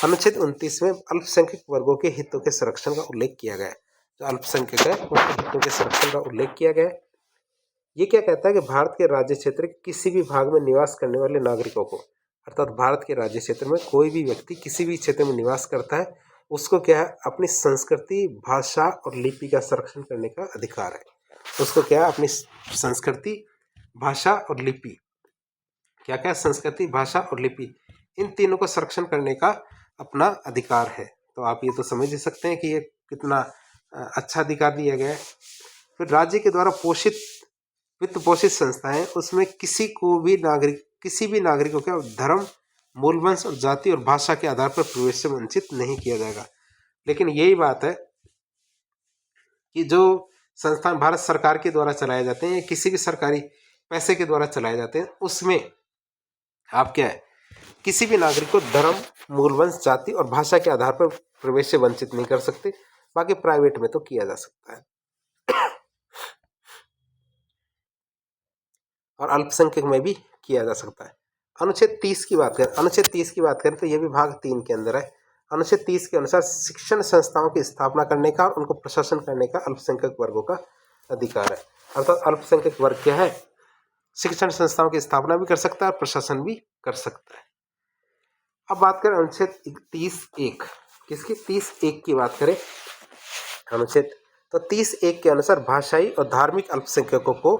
S1: अनुच्छेद 29 में अल्पसंख्यक वर्गों के हितों के संरक्षण का उल्लेख किया गया है। जो अल्पसंख्यक है उनके हितों के संरक्षण का उल्लेख किया गया है। ये क्या कहता है कि भारत के राज्य क्षेत्र के किसी भी भाग में निवास करने वाले नागरिकों को, अर्थात भारत के राज्य क्षेत्र में कोई भी व्यक्ति किसी भी क्षेत्र में निवास करता है, उसको क्या है? अपनी संस्कृति, भाषा और लिपि का संरक्षण करने का अधिकार है। उसको क्या है? अपनी संस्कृति, भाषा और लिपि, क्या क्या? संस्कृति, भाषा और लिपि, इन तीनों को संरक्षण करने का अपना अधिकार है। तो आप ये तो समझ ही सकते हैं कि ये कितना अच्छा अधिकार दिया गया है। फिर राज्य के द्वारा पोषित वित्त पोषित संस्थाएं, उसमें किसी भी नागरिकों के धर्म, मूल वंश और जाति और भाषा के आधार पर प्रवेश से वंचित नहीं किया जाएगा। लेकिन यही बात है कि जो संस्थान भारत सरकार के द्वारा चलाए जाते हैं, किसी भी सरकारी पैसे के द्वारा चलाए जाते हैं, उसमें आप क्या है? किसी भी नागरिक को धर्म, मूल वंश, जाति और भाषा के आधार पर प्रवेश से वंचित नहीं कर सकते। बाकी प्राइवेट में तो किया जा सकता है। और अल्पसंख्यक में भी किया जा सकता है। अनुच्छेद 30 की बात करें, अनुच्छेद 30 की बात करें तो यह भी भाग 3 के अंदर है। अनुच्छेद 30 के अनुसार शिक्षण संस्थाओं की स्थापना करने का और उनको प्रशासन करने का अल्पसंख्यक वर्गों का अधिकार है। अर्थात अल्पसंख्यक वर्ग क्या है? शिक्षण संस्थाओं की स्थापना भी कर सकता है और प्रशासन भी कर सकता है। अब बात करें अनुच्छेद 30(1). किसकी? 30(1) की बात करें अनुच्छेद, तो 30(1) के अनुसार भाषाई और धार्मिक अल्पसंख्यकों को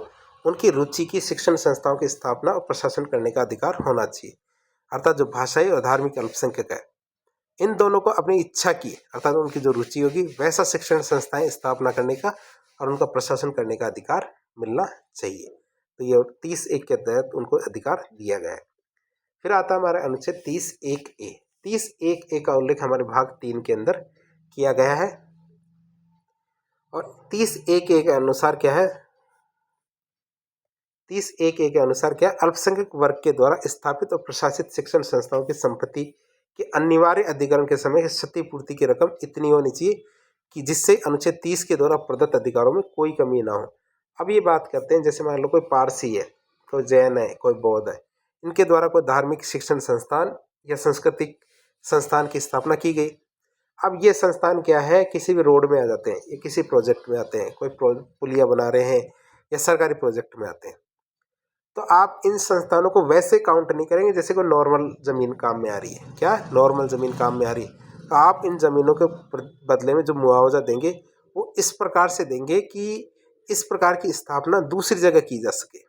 S1: उनकी रुचि की शिक्षण संस्थाओं की स्थापना और प्रशासन करने का अधिकार होना चाहिए। अर्थात जो भाषाई और धार्मिक अल्पसंख्यक है, इन दोनों को अपनी इच्छा की, अर्थात उनकी जो रुचि होगी वैसा शिक्षण संस्थाएं स्थापना करने का और उनका प्रशासन करने का अधिकार मिलना चाहिए। तो ये 30(1) के तहत उनको अधिकार दिया गया है। फिर आता है हमारा अनुच्छेद 30(1)(a). 30(1)(a) का उल्लेख हमारे भाग 3 के अंदर किया गया है और 30(1)(a) के अनुसार क्या है, 30(1)(a) के अनुसार क्या है, अल्पसंख्यक वर्ग के द्वारा स्थापित और प्रशासित शिक्षण संस्थाओं की संपत्ति के अनिवार्य अधिग्रहण के समय क्षतिपूर्ति की रकम इतनी होनी चाहिए कि जिससे अनुच्छेद 30 के द्वारा प्रदत्त अधिकारों में कोई कमी ना हो। अब ये बात करते हैं, जैसे मान लो कोई पारसी है, कोई जैन है, कोई बौद्ध है, इनके द्वारा कोई धार्मिक शिक्षण संस्थान या सांस्कृतिक संस्थान की स्थापना की गई। अब ये संस्थान क्या है, किसी भी रोड में आ जाते हैं या किसी प्रोजेक्ट में आते हैं, कोई पुलिया बना रहे हैं या सरकारी प्रोजेक्ट में आते हैं, तो आप इन संस्थानों को वैसे काउंट नहीं करेंगे जैसे कोई नॉर्मल ज़मीन काम में आ रही है। क्या नॉर्मल ज़मीन काम में आ रही है, तो आप इन ज़मीनों के बदले में जो मुआवजा देंगे वो इस प्रकार से देंगे कि इस प्रकार की स्थापना दूसरी जगह की जा सके।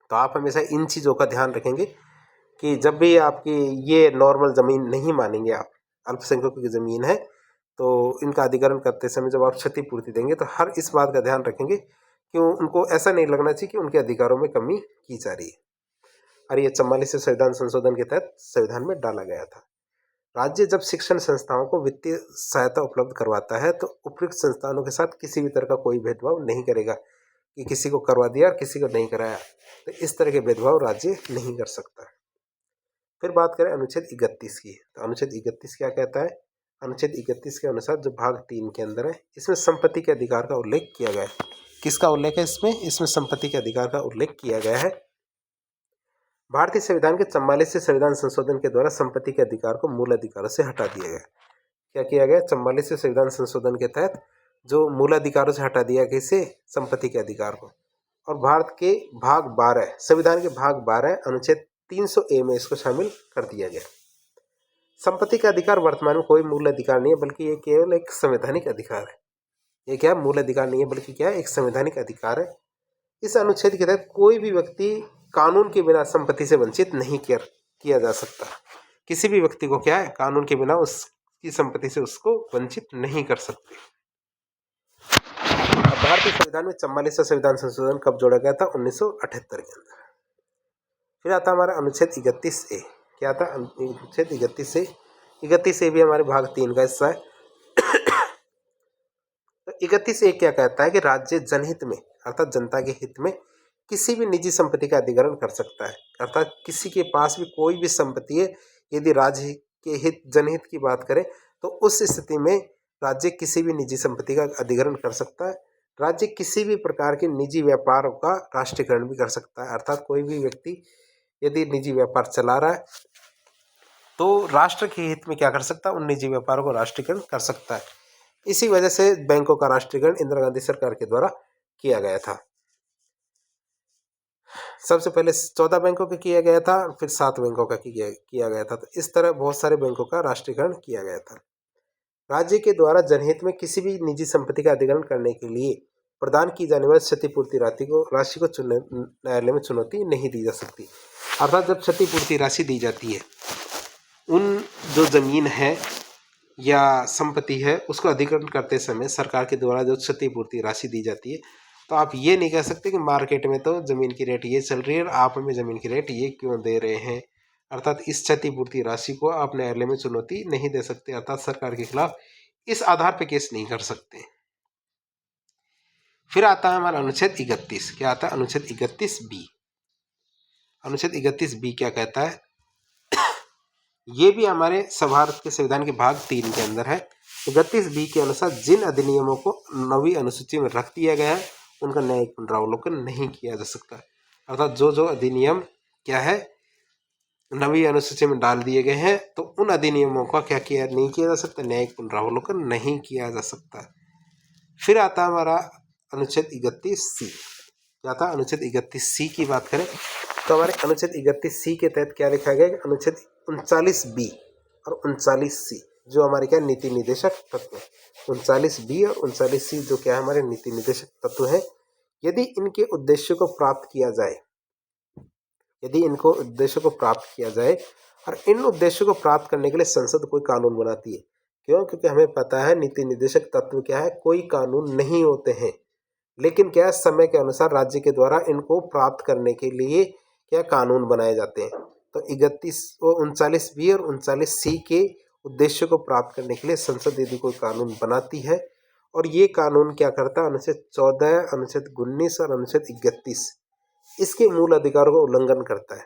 S1: तो आप हमेशा इन चीज़ों का ध्यान रखेंगे कि जब भी आपकी ये नॉर्मल ज़मीन नहीं मानेंगे, आप अल्पसंख्यकों की ज़मीन है तो इनका अधिग्रहण करते समय जब आप क्षतिपूर्ति देंगे तो हर इस बात का ध्यान रखेंगे कि उनको ऐसा नहीं लगना चाहिए कि उनके अधिकारों में कमी की जा रही है। और ये 44वें संविधान संशोधन के तहत संविधान में डाला गया था। राज्य जब शिक्षण संस्थाओं को वित्तीय सहायता उपलब्ध करवाता है तो उपयुक्त संस्थानों के साथ किसी भी तरह का कोई भेदभाव नहीं करेगा कि किसी को करवा दिया और किसी को नहीं कराया, तो इस तरह के भेदभाव राज्य नहीं कर सकता। फिर बात करें अनुच्छेद 31 की, तो अनुच्छेद 31 क्या कहता है, अनुच्छेद 31 के अनुसार जो भाग 3 के अंदर है, इसमें संपत्ति के अधिकार का उल्लेख किया गया है। किसका उल्लेख है इसमें संपत्ति के अधिकार का उल्लेख किया गया है। भारतीय संविधान के 44वें संविधान संशोधन के द्वारा संपत्ति के अधिकार को मूल अधिकारों से हटा दिया गया। क्या किया गया, 44वें संविधान संशोधन के तहत जो मूल अधिकारों से हटा दिया गया इसे संपत्ति के अधिकार को, और भारत के भाग 12 संविधान के भाग 12 अनुच्छेद 300(a) में इसको शामिल कर दिया गया। संपत्ति का अधिकार वर्तमान में कोई मूल अधिकार नहीं है, बल्कि ये केवल एक संवैधानिक अधिकार है। ये क्या मूल अधिकार नहीं है, बल्कि क्या एक संवैधानिक अधिकार है। इस अनुच्छेद के तहत कोई भी व्यक्ति कानून के बिना संपत्ति से वंचित नहीं किया जा सकता। किसी भी व्यक्ति को क्या है, कानून के बिना उसकी संपत्ति से उसको वंचित नहीं कर सकते। भारतीय संविधान में 44वां संविधान संशोधन कब जोड़ा गया था, 1978 के अंदर। फिर आता हमारा अनुच्छेद 31(a). क्या था, अनुच्छेद 31(a) भी हमारे भाग 3 का हिस्सा है। तो 31(a) क्या कहता है कि राज्य जनहित में अर्थात जनता के हित में किसी भी निजी संपत्ति का अधिग्रहण कर सकता है। अर्थात किसी के पास भी कोई भी संपत्ति है, यदि राज्य के हित जनहित की बात करें तो उस स्थिति में राज्य किसी भी निजी संपत्ति का अधिग्रहण कर सकता है। राज्य किसी भी प्रकार के निजी व्यापारों का राष्ट्रीयकरण भी कर सकता है। अर्थात कोई भी व्यक्ति यदि निजी व्यापार चला रहा है तो राष्ट्र के हित में क्या कर सकता है, उन निजी व्यापारों को राष्ट्रीयकरण कर सकता है। इसी वजह से बैंकों का राष्ट्रीयकरण इंदिरा गांधी सरकार के द्वारा किया गया था। सबसे पहले 14 बैंकों का किया गया था, फिर 7 बैंकों का किया गया था। तो इस तरह बहुत सारे बैंकों का राष्ट्रीयकरण किया गया था। राज्य के द्वारा जनहित में किसी भी निजी संपत्ति का अधिग्रहण करने के लिए प्रदान की जाने वाली क्षतिपूर्ति राशि को न्यायालय में चुनौती नहीं दी जा सकती। अर्थात जब क्षतिपूर्ति राशि दी जाती है, उन जो जमीन है या संपत्ति है उसको अधिग्रहण करते समय सरकार के द्वारा जो क्षतिपूर्ति राशि दी जाती है, तो आप ये नहीं कह सकते कि मार्केट में तो ज़मीन की रेट ये चल रही है और आप हमें ज़मीन की रेट ये क्यों दे रहे हैं। अर्थात इस क्षतिपूर्ति राशि को आप न्यायालय में चुनौती नहीं दे सकते, अर्थात सरकार के खिलाफ इस आधार पर केस नहीं कर सकते। फिर आता है हमारा अनुच्छेद 31। क्या आता है, अनुच्छेद 31(b). अनुच्छेद 31(b) क्या कहता है, ये भी हमारे भारत के संविधान के भाग 3 के अंदर है। 31(b) के अनुसार जिन अधिनियमों को 9वीं अनुसूची में रख दिया गया है उनका न्यायिक पुनरावलोकन नहीं किया जा सकता। अर्थात जो अधिनियम क्या है 9वीं अनुसूची में डाल दिए गए हैं तो उन अधिनियमों का क्या नहीं किया जा सकता, न्यायिक पुनरावलोकन नहीं किया जा सकता। फिर आता हमारा अनुच्छेद 31(c). क्या था, अनुच्छेद 31(c) की बात करें तो हमारे अनुच्छेद 31(c) के तहत क्या लिखा गया, अनुच्छेद 39(b) और 39(c) जो हमारे क्या नीति निदेशक तत्व है। 39(b) और 39(c) जो क्या है हमारे नीति निदेशक तत्व है। यदि इनके उद्देश्य को प्राप्त किया जाए और इन उद्देश्यों को प्राप्त करने के लिए संसद कोई कानून बनाती है। क्यों, क्योंकि हमें पता है नीति निदेशक तत्व क्या है, कोई कानून नहीं होते हैं, लेकिन क्या समय के अनुसार राज्य के द्वारा इनको प्राप्त करने के लिए क्या कानून बनाए जाते हैं। तो 39B और 39C के उद्देश्यों को प्राप्त करने के लिए संसद यदि कोई कानून बनाती है और ये कानून क्या करता है, अनुच्छेद 14, अनुच्छेद 19 और अनुच्छेद 31 इसके मूल अधिकारों का उल्लंघन करता है।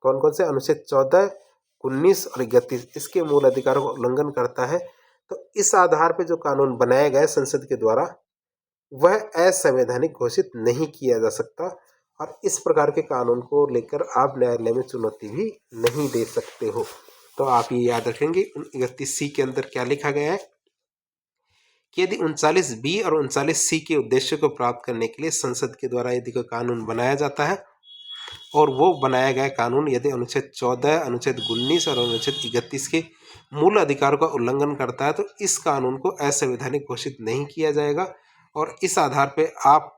S1: कौन कौन से? अनुच्छेद 14, 19 और 31 इसके मूल अधिकारों का उल्लंघन करता है। तो इस आधार पर जो कानून बनाया गया है संसद के द्वारा वह असंवैधानिक घोषित नहीं किया जा सकता और इस प्रकार के कानून को लेकर आप न्यायालय में चुनौती भी नहीं दे सकते हो। तो आप ये याद रखेंगे 39C के अंदर क्या लिखा गया है कि यदि 39B और 39C के उद्देश्य को प्राप्त करने के लिए संसद के द्वारा यदि कोई कानून बनाया जाता है और वो बनाया गया कानून यदि अनुच्छेद 14, अनुच्छेद 19 और अनुच्छेद 31 के मूल अधिकारों का उल्लंघन करता है तो इस कानून को असंवैधानिक घोषित नहीं किया जाएगा और इस आधार पर आप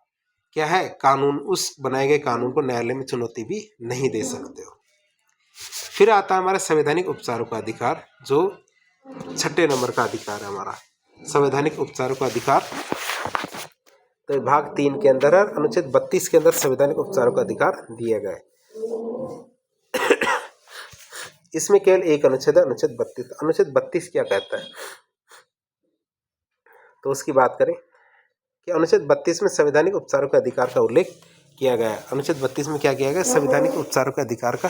S1: क्या है कानून उस बनाए गए कानून को न्यायालय में चुनौती भी नहीं दे सकते हो। फिर आता है हमारा संवैधानिक उपचारों का अधिकार, जो 6 नंबर का अधिकार है हमारा संवैधानिक उपचारों का अधिकार। तो भाग 3 के अंदर है, अनुच्छेद 32 के अंदर संवैधानिक उपचारों का अधिकार दिया गया है। इसमें केवल एक अनुच्छेद है, अनुच्छेद 32। अनुच्छेद 32 क्या कहता है तो उसकी बात करें कि अनुच्छेद 32 में संवैधानिक उपचारों के अधिकार का उल्लेख किया गया है। अनुच्छेद 32 में क्या किया गया? संवैधानिक उपचारों के अधिकार का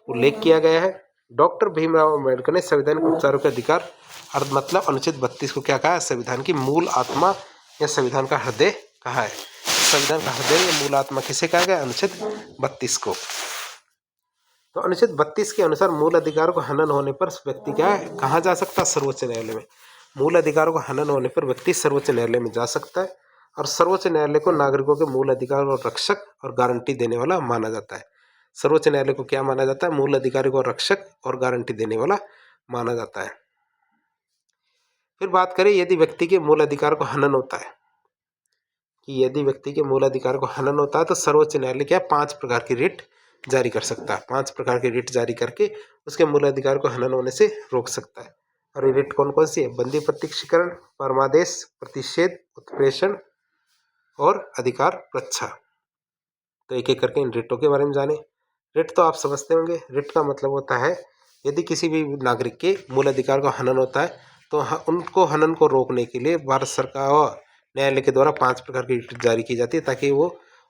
S1: उल्लेख किया गया है। डॉक्टर भीमराव अम्बेडकर ने संवैधानिक उपचारों के अधिकार अर्थ मतलब अनुच्छेद 32 को क्या कहा है? संविधान की मूल आत्मा या संविधान का हृदय कहा है। संविधान का हृदय या मूल आत्मा किसे कहा गया? अनुच्छेद 32 को। तो अनुच्छेद 32 के अनुसार मूल अधिकारों को हनन होने पर व्यक्ति क्या है कहाँ जा सकता है? सर्वोच्च न्यायालय में। मूल अधिकारों को हनन होने पर व्यक्ति सर्वोच्च न्यायालय में जा सकता है और सर्वोच्च न्यायालय को नागरिकों के मूल अधिकार और रक्षक और गारंटी देने वाला माना जाता है। सर्वोच्च न्यायालय को क्या माना जाता है? मूल अधिकारों को रक्षक और गारंटी देने वाला माना जाता है। फिर बात करें यदि व्यक्ति के मूल अधिकार को हनन होता है कि यदि व्यक्ति के मूल अधिकार को हनन होता है तो सर्वोच्च न्यायालय क्या 5 प्रकार की रिट जारी कर सकता है। 5 प्रकार की रिट जारी करके उसके मूल अधिकार को हनन होने से रोक सकता है। और ये रिट कौन कौन सी है? बंदी प्रत्यक्षीकरण, परमादेश, प्रतिषेध, उत्प्रेषण और अधिकार प्रच्छा। तो एक एक करके इन रिटों के बारे में जाने। रिट तो आप समझते होंगे। रिट का मतलब होता है यदि किसी भी नागरिक के मूल अधिकार का हनन होता है तो उनको हनन को रोकने के लिए भारत सरकार और न्यायालय के द्वारा 5 प्रकार की रिट जारी की जाती है ताकि वो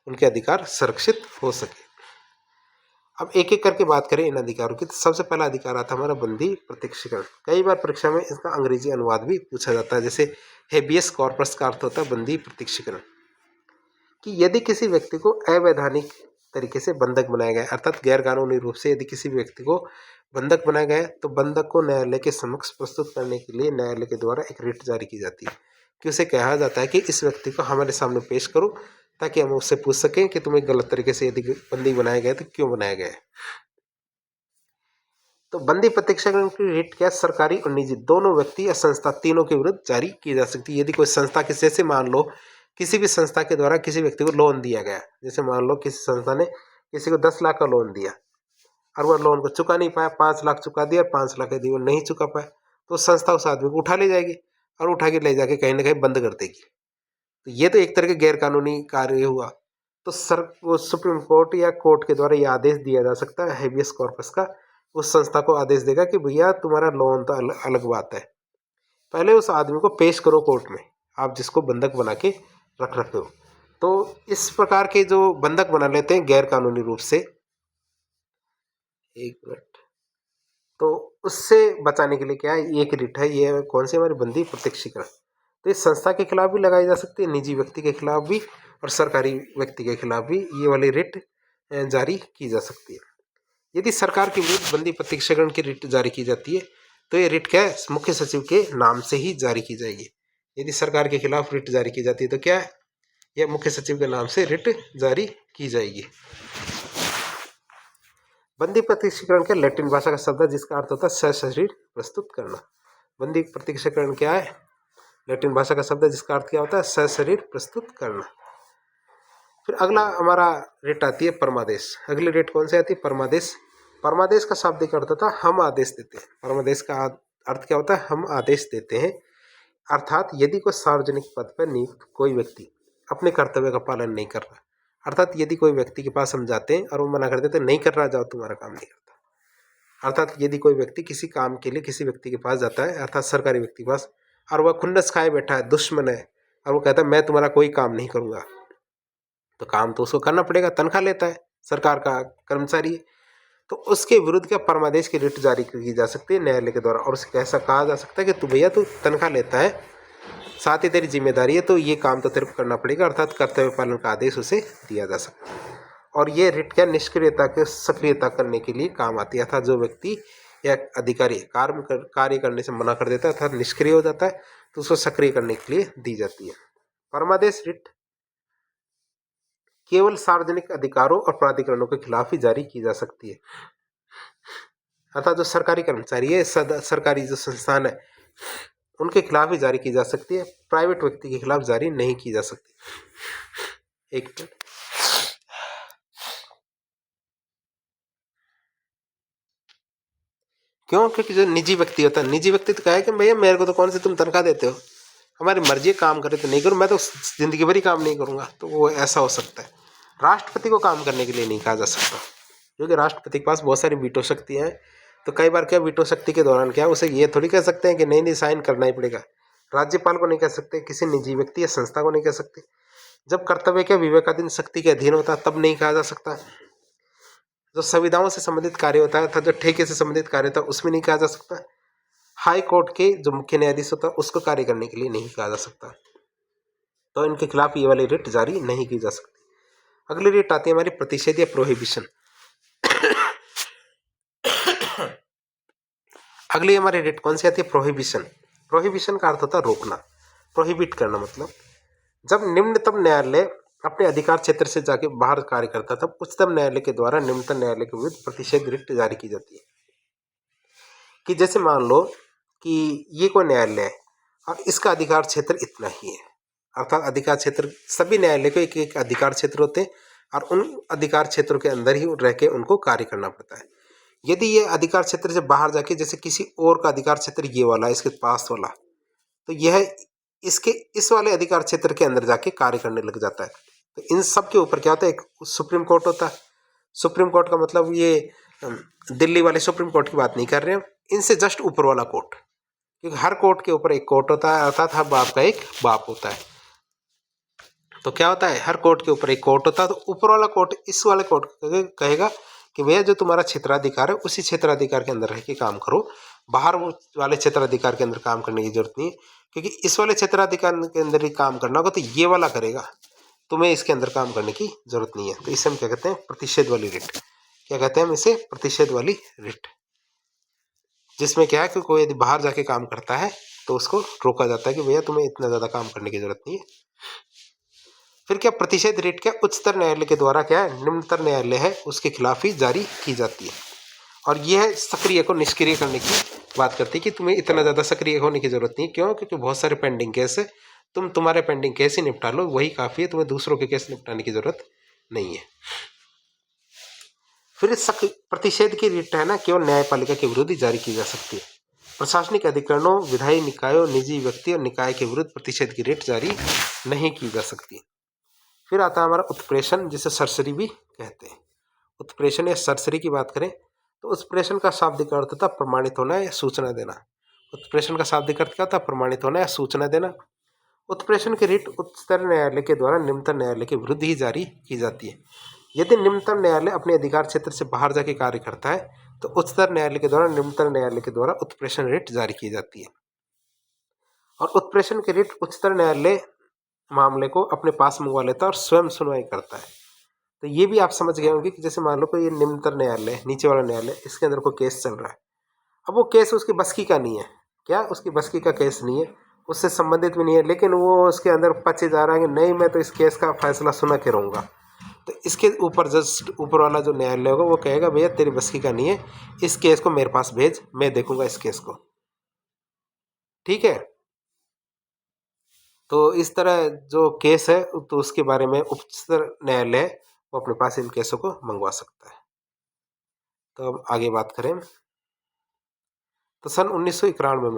S1: उनके अधिकार संरक्षित हो सके। अब एक एक करके बात करें इन अधिकारों की। तो सबसे पहला अधिकार आता है हमारा बंदी प्रत्यक्षीकरण। कई बार परीक्षा में इसका अंग्रेजी अनुवाद भी पूछा जाता है, जैसे हेबियस कॉर्पस का अर्थ होता है बंदी प्रत्यक्षीकरण, कि यदि किसी व्यक्ति को अवैधानिक तरीके से बंधक बनाया गया अर्थात गैर कानूनी रूप से यदि किसी व्यक्ति को बंधक बनाया गया तो बंधक को न्यायालय के समक्ष प्रस्तुत करने के लिए न्यायालय के द्वारा एक रिट जारी की जाती है कि उसे कहा जाता है कि इस व्यक्ति को हमारे सामने पेश करो ताकि हम उससे पूछ सकें कि तुम्हें गलत तरीके से यदि बंदी बनाया गया तो क्यों बनाया गया है। तो बंदी प्रत्यक्षीकरण की रिट क्या सरकारी और निजी दोनों व्यक्ति या संस्था तीनों के विरुद्ध जारी की जा सकती है। यदि कोई संस्था किसी जैसे मान लो किसी भी संस्था के द्वारा किसी व्यक्ति को लोन दिया गया, जैसे मान लो किसी संस्था ने किसी को 10 लाख का लोन दिया और वह लोन को चुका नहीं पाया, 5 लाख चुका दिया और 5 लाख यदि वो नहीं चुका पाया तो संस्था उस आदमी को उठा ले जाएगी और उठा के ले जाके कहीं ना कहीं बंद कर देगी। तो ये तो एक तरह के गैर कानूनी कार्य हुआ। तो वो सुप्रीम कोर्ट या कोर्ट के द्वारा ये आदेश दिया जा सकता है हेबियस कॉर्पस का, उस संस्था को आदेश देगा कि भैया तुम्हारा लोन तो अलग बात है, पहले उस आदमी को पेश करो कोर्ट में, आप जिसको बंधक बना के रख रखे हो। तो इस प्रकार के जो बंधक बना लेते हैं गैर कानूनी रूप से, एक मिनट, तो उससे बचाने के लिए क्या है एक रिट है, ये कौन सी हमारी बंदी प्रत्यक्षीकरण। तो इस संस्था के खिलाफ भी लगाई जा सकती है, निजी व्यक्ति के खिलाफ भी और सरकारी व्यक्ति के खिलाफ भी ये वाली रिट जारी की जा सकती है। यदि सरकार के विरुद्ध बंदी प्रत्यक्षीकरण की रिट जारी की जाती है तो ये रिट क्या है मुख्य सचिव के नाम से ही जारी की जाएगी। यदि सरकार के खिलाफ रिट जारी की जाती है तो क्या है यह मुख्य सचिव के नाम से रिट जारी की जाएगी। बंदी प्रत्यक्षीकरण के लैटिन भाषा का शब्द है जिसका अर्थ होता है सशरीर प्रस्तुत करना। बंदी प्रत्यक्षीकरण क्या है? लैटिन भाषा का शब्द है जिसका अर्थ क्या होता है सशरीर प्रस्तुत करना। फिर अगला हमारा रिट आती है परमादेश। अगली रिट कौन सी आती है? परमादेश। परमादेश का शाब्दिक अर्थ होता है हम आदेश देते हैं। परमादेश का अर्थ क्या होता है? हम आदेश देते हैं। अर्थात यदि कोई सार्वजनिक पद पर नियुक्त कोई व्यक्ति अपने कर्तव्य का पालन नहीं कर रहा, अर्थात यदि कोई व्यक्ति के पास हम जाते हैं और वो मना कर देते नहीं कर रहा, जाओ तुम्हारा काम नहीं करता, अर्थात यदि कोई व्यक्ति किसी काम के लिए किसी व्यक्ति के पास जाता है, अर्थात सरकारी व्यक्ति के पास, और वह खुन्नस खाए बैठा है, दुश्मन है, और वो कहता है मैं तुम्हारा कोई काम नहीं करूँगा, तो काम तो उसको करना पड़ेगा, तनख्वाह लेता है, सरकार का कर्मचारी है, तो उसके विरुद्ध क्या परमादेश की रिट जारी की जा सकती है न्यायालय के द्वारा, और उससे ऐसा कहा जा सकता है कि तू भैया तू तनख्वाह लेता है, साथ ही तेरी जिम्मेदारी है, तो ये काम तो तेरे को करना पड़ेगा, अर्थात कर्तव्य पालन का आदेश उसे दिया जा सकता है। और ये रिट क्या निष्क्रियता के सक्रियता करने के लिए काम आती है, अर्थात जो व्यक्ति या अधिकारी कार्य करने से मना कर देता है, अर्थात निष्क्रिय हो जाता है, तो उसको सक्रिय करने के लिए दी जाती है। परमादेश रिट केवल सार्वजनिक अधिकारों और प्राधिकरणों के खिलाफ ही जारी की जा सकती है, अर्थात जो सरकारी कर्मचारी है, सरकारी जो संस्थान है, उनके खिलाफ ही जारी की जा सकती है, प्राइवेट व्यक्ति के खिलाफ जारी नहीं की जा सकती। एक मिनट, क्यों? क्योंकि जो निजी व्यक्ति होता है, निजी व्यक्ति तो कहे कि भैया मेरे को तो कौन से तुम तनख्वाह देते हो, हमारी मर्जी काम करे तो नहीं करूँ, मैं तो जिंदगी भर ही काम नहीं करूँगा, तो वो ऐसा हो सकता है। राष्ट्रपति को काम करने के लिए नहीं कहा जा सकता, क्योंकि राष्ट्रपति के पास बहुत सारी वीटो शक्तियाँ हैं, तो कई बार क्या वीटो शक्ति के दौरान क्या उसे ये थोड़ी कह सकते हैं कि नहीं साइन करना ही पड़ेगा। राज्यपाल को नहीं कह सकते, किसी निजी व्यक्ति या संस्था को नहीं कह सकते। जब कर्तव्य क्या विवेकाधीन शक्ति के अधीन होता है तब नहीं कहा जा सकता। जो संविधाओं से संबंधित कार्य होता है अर्थात जो ठेके से संबंधित कार्य होता है उसमें नहीं कहा जा सकता। हाई कोर्ट के जो मुख्य न्यायाधीश होता है उसको कार्य करने के लिए नहीं कहा जा सकता, तो इनके खिलाफ ये वाली रिट जारी नहीं की जा सकती। अगली रिट आती है हमारी प्रतिषेध या प्रोहिबिशन। अगली हमारी रिट कौन सी आती है? प्रोहिबिशन। प्रोहिबिशन का अर्थ होता है रोकना, प्रोहिबिट करना, मतलब जब निम्नतम न्यायालय अपने अधिकार क्षेत्र से जाके बाहर कार्य करता तब उच्चतम न्यायालय के द्वारा निम्नतम न्यायालय के विरुद्ध प्रतिषेध रिट जारी की जाती है। कि जैसे मान लो कि ये कोई न्यायालय है और इसका अधिकार क्षेत्र इतना ही है, अर्थात अधिकार क्षेत्र, सभी न्यायालय को एक एक अधिकार क्षेत्र होते हैं और उन अधिकार क्षेत्रों के अंदर ही रह के उनको कार्य करना पड़ता है। यदि ये अधिकार क्षेत्र से बाहर जाके जैसे किसी और का अधिकार क्षेत्र ये वाला इसके पास वाला, तो यह इसके इस वाले अधिकार क्षेत्र के अंदर जाके कार्य करने लग जाता है, तो इन सब के ऊपर क्या होता है? एक सुप्रीम कोर्ट होता है। सुप्रीम कोर्ट का मतलब ये दिल्ली वाले सुप्रीम कोर्ट की बात नहीं कर रहे हैं, इनसे जस्ट ऊपर वाला कोर्ट, क्योंकि हर कोर्ट के ऊपर एक कोर्ट होता है, अर्थात हर बाप का एक बाप होता है। तो क्या होता है? हर कोर्ट के ऊपर एक कोर्ट होता है, तो ऊपर वाला कोर्ट इस वाले कोर्ट कहेगा कि भैया जो तुम्हारा क्षेत्राधिकार है उसी क्षेत्राधिकार के अंदर रह के काम करो, बाहर वाले क्षेत्राधिकार के अंदर काम करने की जरूरत नहीं है, क्योंकि इस वाले क्षेत्राधिकार के अंदर ही काम करना होगा तो ये वाला करेगा, तुम्हें इसके अंदर काम करने की जरूरत नहीं है। तो इसे हम क्या कहते हैं? प्रतिषेध वाली रिट। क्या कहते हैं हम इसे? प्रतिषेध वाली रिट, जिसमें क्या है कि कोई यदि बाहर जाके काम करता है तो उसको रोका जाता है कि भैया तुम्हें इतना ज्यादा काम करने की जरूरत नहीं है। फिर क्या प्रतिषेध रिट क्या उच्चतर न्यायालय के द्वारा क्या है, निम्नतर न्यायालय है उसके खिलाफ ही जारी की जाती है, और यह सक्रिय को निष्क्रिय करने की बात करती है कि तुम्हें इतना ज़्यादा सक्रिय होने की जरूरत नहीं। क्यों? क्योंकि बहुत सारे पेंडिंग केस है, तुम तुम्हारे पेंडिंग केस ही निपटा लो, वही काफ़ी है, तुम्हें दूसरों के केस निपटाने की जरूरत नहीं है। फिर प्रतिषेध की रिट है ना केवल न्यायपालिका के विरुद्ध ही जारी की जा सकती है। प्रशासनिक अधिकरणों, विधायी निकायों, निजी व्यक्ति और निकाय के विरुद्ध प्रतिषेध की रिट जारी नहीं की जा सकती। फिर आता है हमारा उत्प्रेषण, जिसे सरसरी भी कहते हैं। उत्प्रेषण या सरसरी की बात करें तो उत्प्रेषण का शाब्दिक अर्थ था प्रमाणित होना या सूचना देना। उत्प्रेषण का शाब्दिक अर्थ क्या था? प्रमाणित होना या सूचना देना। उत्प्रेषण की रिट उच्चतर न्यायालय के द्वारा निम्नतम न्यायालय के विरुद्ध ही जारी की जाती है। यदि निम्नतम न्यायालय अपने अधिकार क्षेत्र से बाहर जाके कार्य करता है तो उच्चतर न्यायालय के द्वारा निम्नतम न्यायालय के द्वारा उत्प्रेषण रिट जारी की जाती है। और उत्प्रेषण की रिट उच्चतर न्यायालय मामले को अपने पास मंगवा लेता है और स्वयं सुनवाई करता है। तो ये भी आप समझ गए होंगे कि जैसे मान लो कोई ये निम्नतर न्यायालय, नीचे वाला न्यायालय, इसके अंदर कोई केस चल रहा है, अब वो केस उसकी बस की का नहीं है, क्या उसकी बस की का केस नहीं है, उससे संबंधित भी नहीं है, लेकिन वो उसके अंदर पचे जा रहा है कि नहीं मैं तो इस केस का फैसला सुना के रहूँगा, तो इसके ऊपर जस्ट ऊपर वाला जो न्यायालय होगा वो कहेगा भैया तेरी बस की का नहीं है, इस केस को मेरे पास भेज, मैं देखूंगा इस केस को, ठीक है। तो इस तरह जो केस है तो उसके बारे में उच्चतर न्यायालय वो अपने पास इन केसों को मंगवा सकता है। तो अब आगे बात करें तो सन 1991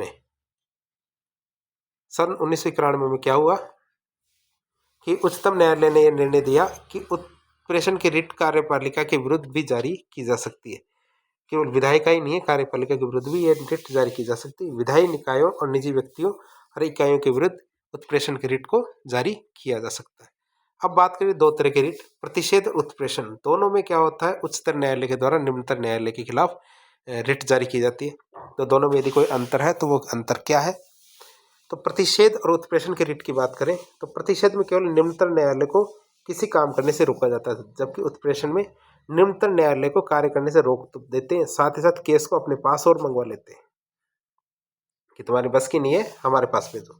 S1: में क्या हुआ कि उच्चतम न्यायालय ने यह निर्णय दिया कि उत्प्रेषण की रिट कार्यपालिका के विरुद्ध भी जारी की जा सकती है। केवल विधायिका ही नहीं है, कार्यपालिका के विरुद्ध भी ये रिट जारी की जा सकती है। विधायी निकायों और निजी व्यक्तियों और इकाइयों के विरुद्ध उत्प्रेषण के रिट को जारी किया जा सकता है। अब बात करें दो तरह के रिट, प्रतिषेध और उत्प्रेषण। दोनों में क्या होता है, उच्चतर न्यायालय के द्वारा निम्नतर न्यायालय के खिलाफ रिट जारी की जाती है। तो दोनों में यदि कोई अंतर है तो वो अंतर क्या है। तो प्रतिषेध और उत्प्रेषण के रिट की बात करें तो प्रतिषेध में केवल निम्नतर न्यायालय को किसी काम करने से रोका जाता है, जबकि उत्प्रेषण में निम्नतर न्यायालय को कार्य करने से रोक तो देते हैं, साथ ही साथ केस को अपने पास और मंगवा लेते हैं कि तुम्हारी बस की नहीं है, हमारे पास भेजो।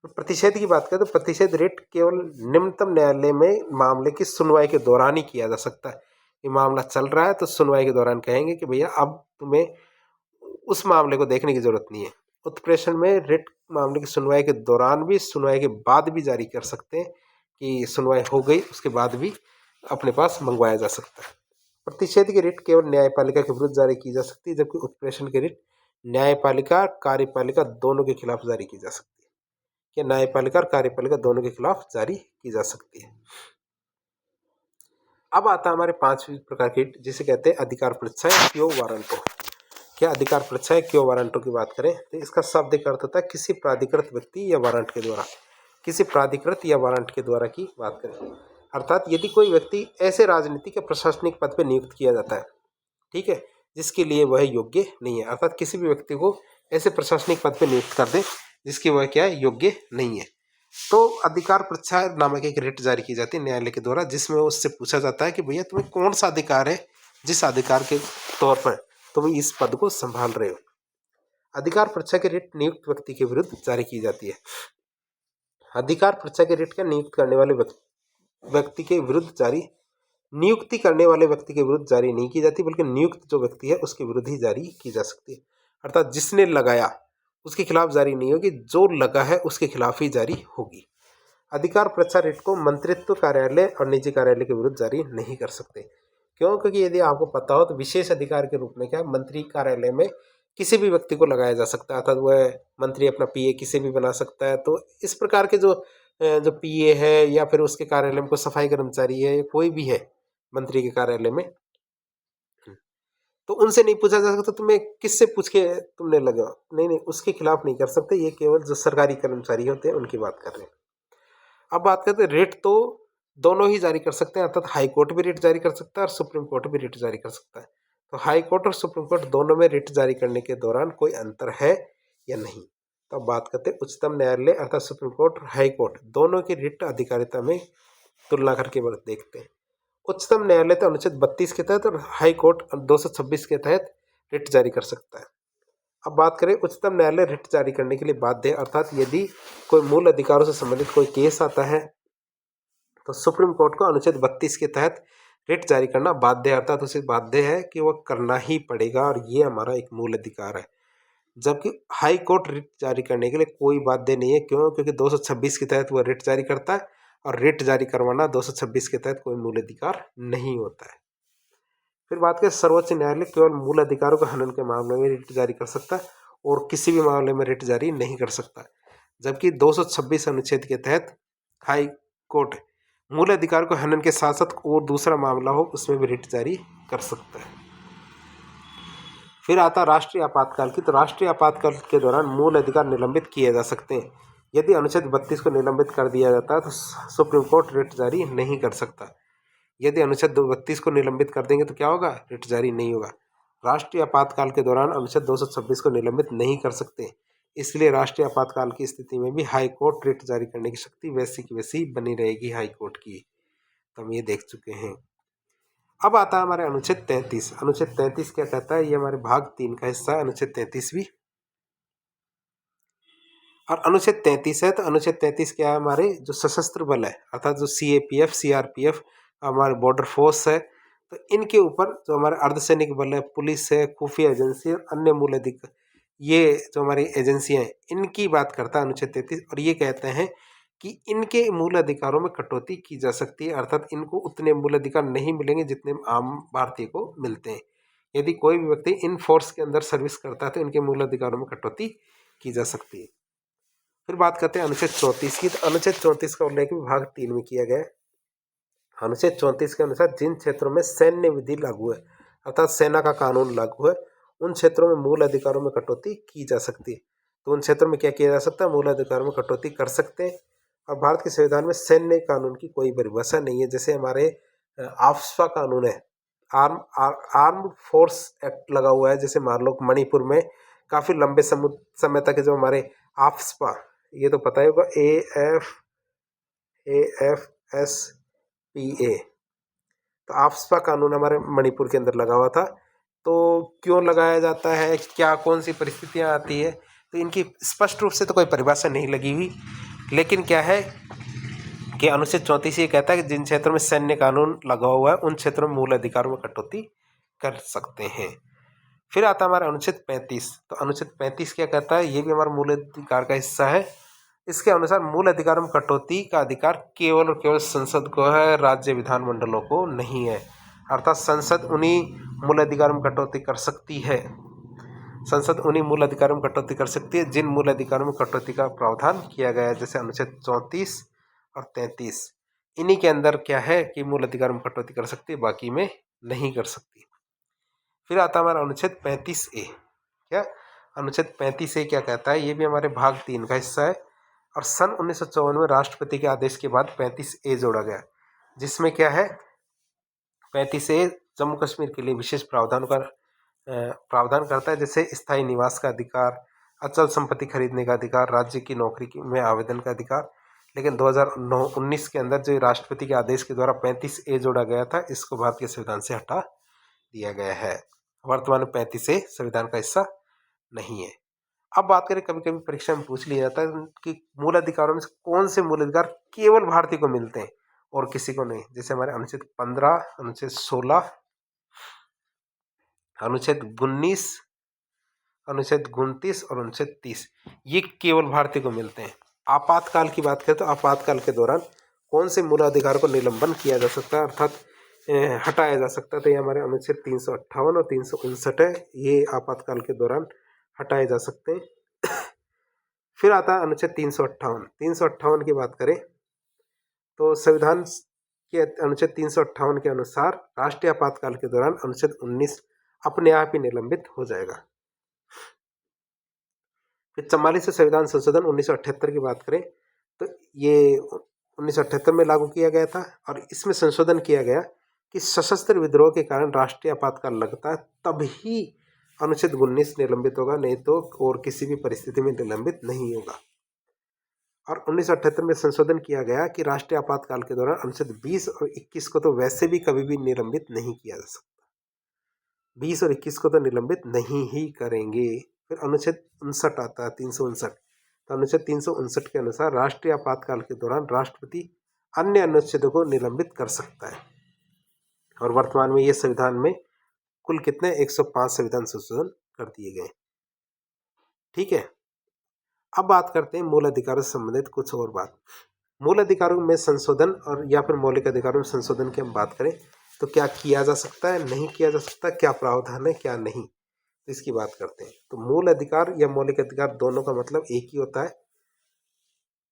S1: तो प्रतिषेध की बात करें तो प्रतिषेध रिट केवल निम्नतम न्यायालय में मामले की सुनवाई के दौरान ही किया जा सकता है। ये मामला चल रहा है तो सुनवाई के दौरान कहेंगे कि भैया अब तुम्हें उस मामले को देखने की जरूरत नहीं है। उत्प्रेषण में रिट मामले की सुनवाई के दौरान भी, सुनवाई के बाद भी जारी कर सकते हैं कि सुनवाई हो गई उसके बाद भी अपने पास मंगवाया जा सकता है। प्रतिषेध की रिट केवल न्यायपालिका के विरुद्ध जारी की जा सकती है, जबकि उत्प्रेषण की रिट न्यायपालिका कार्यपालिका दोनों के खिलाफ जारी की जा सकती है। कि न्यायपालिका और कार्यपालिका दोनों के खिलाफ जारी की जा सकती है। अब आता है हमारे पांचवी प्रकार की रिट, जिसे कहते हैं अधिकार परीक्षाएं क्यो वारंटो। क्या अधिकार परीक्षाएं क्यो वारंटो की बात करें तो इसका शाब्दिक अर्थ होता है किसी प्राधिकृत व्यक्ति या वारंट के द्वारा, किसी प्राधिकृत या वारंट के द्वारा की बात करें। अर्थात यदि कोई व्यक्ति ऐसे राजनीतिक या प्रशासनिक पद पर नियुक्त किया जाता है, ठीक है, जिसके लिए वह योग्य नहीं है। अर्थात किसी भी व्यक्ति को ऐसे प्रशासनिक पद पर नियुक्त कर दे जिसकी वह क्या है, योग्य नहीं है, तो अधिकार परीक्षा नामक एक रिट जारी की जाती है न्यायालय के द्वारा, जिसमें उससे पूछा जाता है कि भैया तुम्हें कौन सा अधिकार है जिस अधिकार के तौर पर तुम इस पद को संभाल रहे हो। अधिकार परीक्षा की रिट नियुक्त व्यक्ति के विरुद्ध जारी की जाती है। अधिकार परीक्षा की रिट का नियुक्त करने वाले व्यक्ति के विरुद्ध जारी, नियुक्ति करने वाले व्यक्ति के विरुद्ध जारी नहीं की जाती, बल्कि नियुक्त जो व्यक्ति है उसके विरुद्ध ही जारी की जा सकती है। अर्थात जिसने लगाया उसके खिलाफ जारी नहीं होगी, जो लगा है उसके खिलाफ ही जारी होगी। अधिकार परीक्षा रिट को मंत्रित्व कार्यालय और निजी कार्यालय के विरुद्ध जारी नहीं कर सकते। क्यों? क्योंकि यदि आपको पता हो तो विशेष अधिकार के रूप में क्या, मंत्री कार्यालय में किसी भी व्यक्ति को लगाया जा सकता है, अर्थात वह मंत्री अपना पीए किसी भी बना सकता है। तो इस प्रकार के जो पीए है या फिर उसके कार्यालय में कोई सफाई कर्मचारी है, कोई भी है मंत्री के कार्यालय में, तो उनसे नहीं पूछा जा सकता तुम्हें किससे पूछ के तुमने लगा, नहीं, उसके खिलाफ नहीं कर सकते। ये केवल जो सरकारी कर्मचारी होते हैं उनकी बात कर रहे हैं। अब बात करते हैं रिट तो दोनों ही जारी कर सकते हैं, अर्थात हाई कोर्ट भी रिट जारी कर सकता है और सुप्रीम कोर्ट भी रिट जारी कर सकता है। तो हाई कोर्ट और सुप्रीम कोर्ट दोनों में रिट जारी करने के दौरान कोई अंतर है या नहीं। तो अब बात करते हैं उच्चतम न्यायालय अर्थात सुप्रीम कोर्ट और हाई कोर्ट दोनों की रिट अधिकारिता में तुलना करके देखते हैं। उच्चतम न्यायालय तो अनुच्छेद 32 के तहत और हाई कोर्ट 226 के तहत रिट जारी कर सकता है। अब बात करें उच्चतम न्यायालय रिट जारी करने के लिए बाध्य है, अर्थात यदि कोई मूल अधिकारों से संबंधित कोई केस आता है तो सुप्रीम कोर्ट को अनुच्छेद 32 के तहत रिट जारी करना बाध्य है, अर्थात उसे बाध्य है कि वह करना ही पड़ेगा और ये हमारा एक मूल अधिकार है। जबकि हाई कोर्ट रिट जारी करने के लिए कोई बाध्य नहीं है। क्यों? क्योंकि 226 के तहत वह रिट जारी करता है और रिट जारी करवाना 226 के तहत कोई मूल अधिकार नहीं होता है। फिर बात करें सर्वोच्च न्यायालय केवल मूल अधिकारों का हनन के मामले में रिट जारी कर सकता है और किसी भी मामले में रिट जारी नहीं कर सकता, जबकि 226 अनुच्छेद के तहत हाई कोर्ट मूल अधिकार को हनन के साथ साथ और दूसरा मामला हो उसमें भी रिट जारी कर सकता है। फिर आता राष्ट्रीय आपातकाल की, तो राष्ट्रीय आपातकाल के दौरान मूल अधिकार निलंबित किए जा सकते हैं। यदि अनुच्छेद 32 को निलंबित कर दिया जाता है तो सुप्रीम कोर्ट रिट जारी नहीं कर सकता। यदि अनुच्छेद 32 को निलंबित कर देंगे तो क्या होगा, रिट जारी नहीं होगा। राष्ट्रीय आपातकाल के दौरान अनुच्छेद 226 को निलंबित नहीं कर सकते, इसलिए राष्ट्रीय आपातकाल की स्थिति में भी हाई कोर्ट रिट जारी करने की शक्ति वैसी की वैसी बनी रहेगी हाई कोर्ट की। तो हम ये देख चुके हैं। अब आता है हमारे अनुच्छेद 33। अनुच्छेद 33 क्या कहता है, ये हमारे भाग 3 का हिस्सा है अनुच्छेद 33 भी। और अनुच्छेद 33 है तो अनुच्छेद 33 क्या है, हमारे जो सशस्त्र बल है अर्थात जो CAPF CRPF हमारे बॉर्डर फोर्स है, तो इनके ऊपर जो हमारे अर्धसैनिक बल है, पुलिस है, खुफिया एजेंसी और अन्य मूल अधिकार, ये जो हमारी एजेंसियां हैं इनकी बात करता है अनुच्छेद 33। और ये कहते हैं कि इनके मूल अधिकारों में कटौती की जा सकती है, अर्थात इनको उतने मूल अधिकार नहीं मिलेंगे जितने आम भारतीय को मिलते हैं। यदि कोई भी व्यक्ति इन फोर्स के अंदर सर्विस करता है तो इनके मूल अधिकारों में कटौती की जा सकती है। फिर बात करते हैं अनुच्छेद 34 की, तो अनुच्छेद 34 का उल्लेख विभाग 3 में किया गया है। अनुच्छेद 34 के अनुसार जिन क्षेत्रों में सैन्य विधि लागू है, अर्थात सेना का कानून लागू है, उन क्षेत्रों में मूल अधिकारों में कटौती की जा सकती है। तो उन क्षेत्रों में क्या किया जा सकता है, मूल अधिकारों में कटौती कर सकते हैं। और भारत के संविधान में सैन्य कानून की कोई परिभाषा नहीं है। जैसे हमारे आफ्स्पा कानून है, आर्म्ड फोर्स एक्ट लगा हुआ है। जैसे मान लो मणिपुर में काफ़ी लंबे समय तक जो हमारे आफ्स्पा, ये तो पता ही होगा, AFSPA, तो आफ्स्पा कानून हमारे मणिपुर के अंदर लगा हुआ था। तो क्यों लगाया जाता है, क्या कौन सी परिस्थितियां आती है, तो इनकी स्पष्ट रूप से तो कोई परिभाषा नहीं लगी हुई। लेकिन क्या है कि अनुच्छेद 34 ये कहता है कि जिन क्षेत्रों में सैन्य कानून लगा हुआ है उन क्षेत्रों में मूल अधिकारों में कटौती कर सकते हैं। फिर आता है हमारा अनुच्छेद 35। तो अनुच्छेद 35 क्या कहता है, ये भी हमारा मूल अधिकार का हिस्सा है। इसके अनुसार मूल अधिकारों में कटौती का अधिकार केवल और केवल संसद को है, राज्य विधानमंडलों को नहीं है। अर्थात संसद उन्हीं मूल अधिकारों में कटौती कर सकती है, संसद उन्हीं मूल अधिकारों में कटौती कर सकती है जिन मूल अधिकारों में कटौती का प्रावधान किया गया है। जैसे अनुच्छेद 34 और 33, इन्हीं के अंदर क्या है कि मूल अधिकारों में कटौती कर सकती है, बाकी में नहीं कर सकती। फिर आता हमारा अनुच्छेद 35A। क्या अनुच्छेद 35A क्या कहता है, ये भी हमारे भाग 3 का हिस्सा है। और सन 1954 में राष्ट्रपति के आदेश के बाद 35A जोड़ा गया, जिसमें क्या है, 35A जम्मू कश्मीर के लिए विशेष प्रावधान करता है। जैसे स्थायी निवास का अधिकार, अचल संपत्ति खरीदने का अधिकार, राज्य की नौकरी में आवेदन का अधिकार। लेकिन 2019 के अंदर जो राष्ट्रपति के आदेश के द्वारा 35A जोड़ा गया था, इसको भारतीय संविधान से हटा दिया गया है। वर्तमान में 35A संविधान का हिस्सा नहीं है। अब बात करें, कभी कभी परीक्षा में पूछ लिया जाता है कि मूल अधिकारों में से कौन से मूल अधिकार केवल भारतीय को मिलते हैं और किसी को नहीं। जैसे हमारे अनुच्छेद 15, अनुच्छेद 16, अनुच्छेद 19, अनुच्छेद 29 और अनुच्छेद 30, ये केवल भारतीय को मिलते हैं। आपातकाल की बात करें तो आपातकाल के दौरान कौन से मूल अधिकार को निलंबन किया जा सकता है, अर्थात हटाया जा सकता है, तो ये हमारे अनुच्छेद 358 और 359 है, ये आपातकाल के दौरान हटाए जा सकते हैं। फिर आता है अनुच्छेद 358। 358 की बात करें तो संविधान के अनुच्छेद 358 के अनुसार राष्ट्रीय आपातकाल के दौरान अनुच्छेद 19 अपने आप ही निलंबित हो जाएगा। फिर 44 संविधान संशोधन 1978 की बात करें तो ये 1978 में लागू किया गया था, और इसमें संशोधन किया गया कि सशस्त्र विद्रोह के कारण राष्ट्रीय आपातकाल लगता है तभी अनुच्छेद 19 निलंबित होगा, नहीं तो और किसी भी परिस्थिति में निलंबित नहीं होगा। और 1978 में संशोधन किया गया कि राष्ट्रीय आपातकाल के दौरान अनुच्छेद 20 और 21 को तो वैसे भी कभी भी निलंबित नहीं किया जा सकता, 20 और 21 को तो निलंबित नहीं ही करेंगे। फिर अनुच्छेद 59 आता है, 359। तो अनुच्छेद 359 के अनुसार राष्ट्रीय आपातकाल के दौरान राष्ट्रपति अन्य अनुच्छेदों को निलंबित कर सकता है। और वर्तमान में ये संविधान में कुल कितने 105 संविधान संशोधन कर दिए गए। ठीक है, अब बात करते हैं मूल अधिकारों से संबंधित कुछ और बात। मूल अधिकारों में संशोधन और या फिर मौलिक अधिकारों में संशोधन की हम बात करें तो क्या किया जा सकता है, नहीं किया जा सकता, क्या प्रावधान है, क्या नहीं, तो इसकी बात करते हैं। तो मूल अधिकार या मौलिक अधिकार दोनों का मतलब एक ही होता है।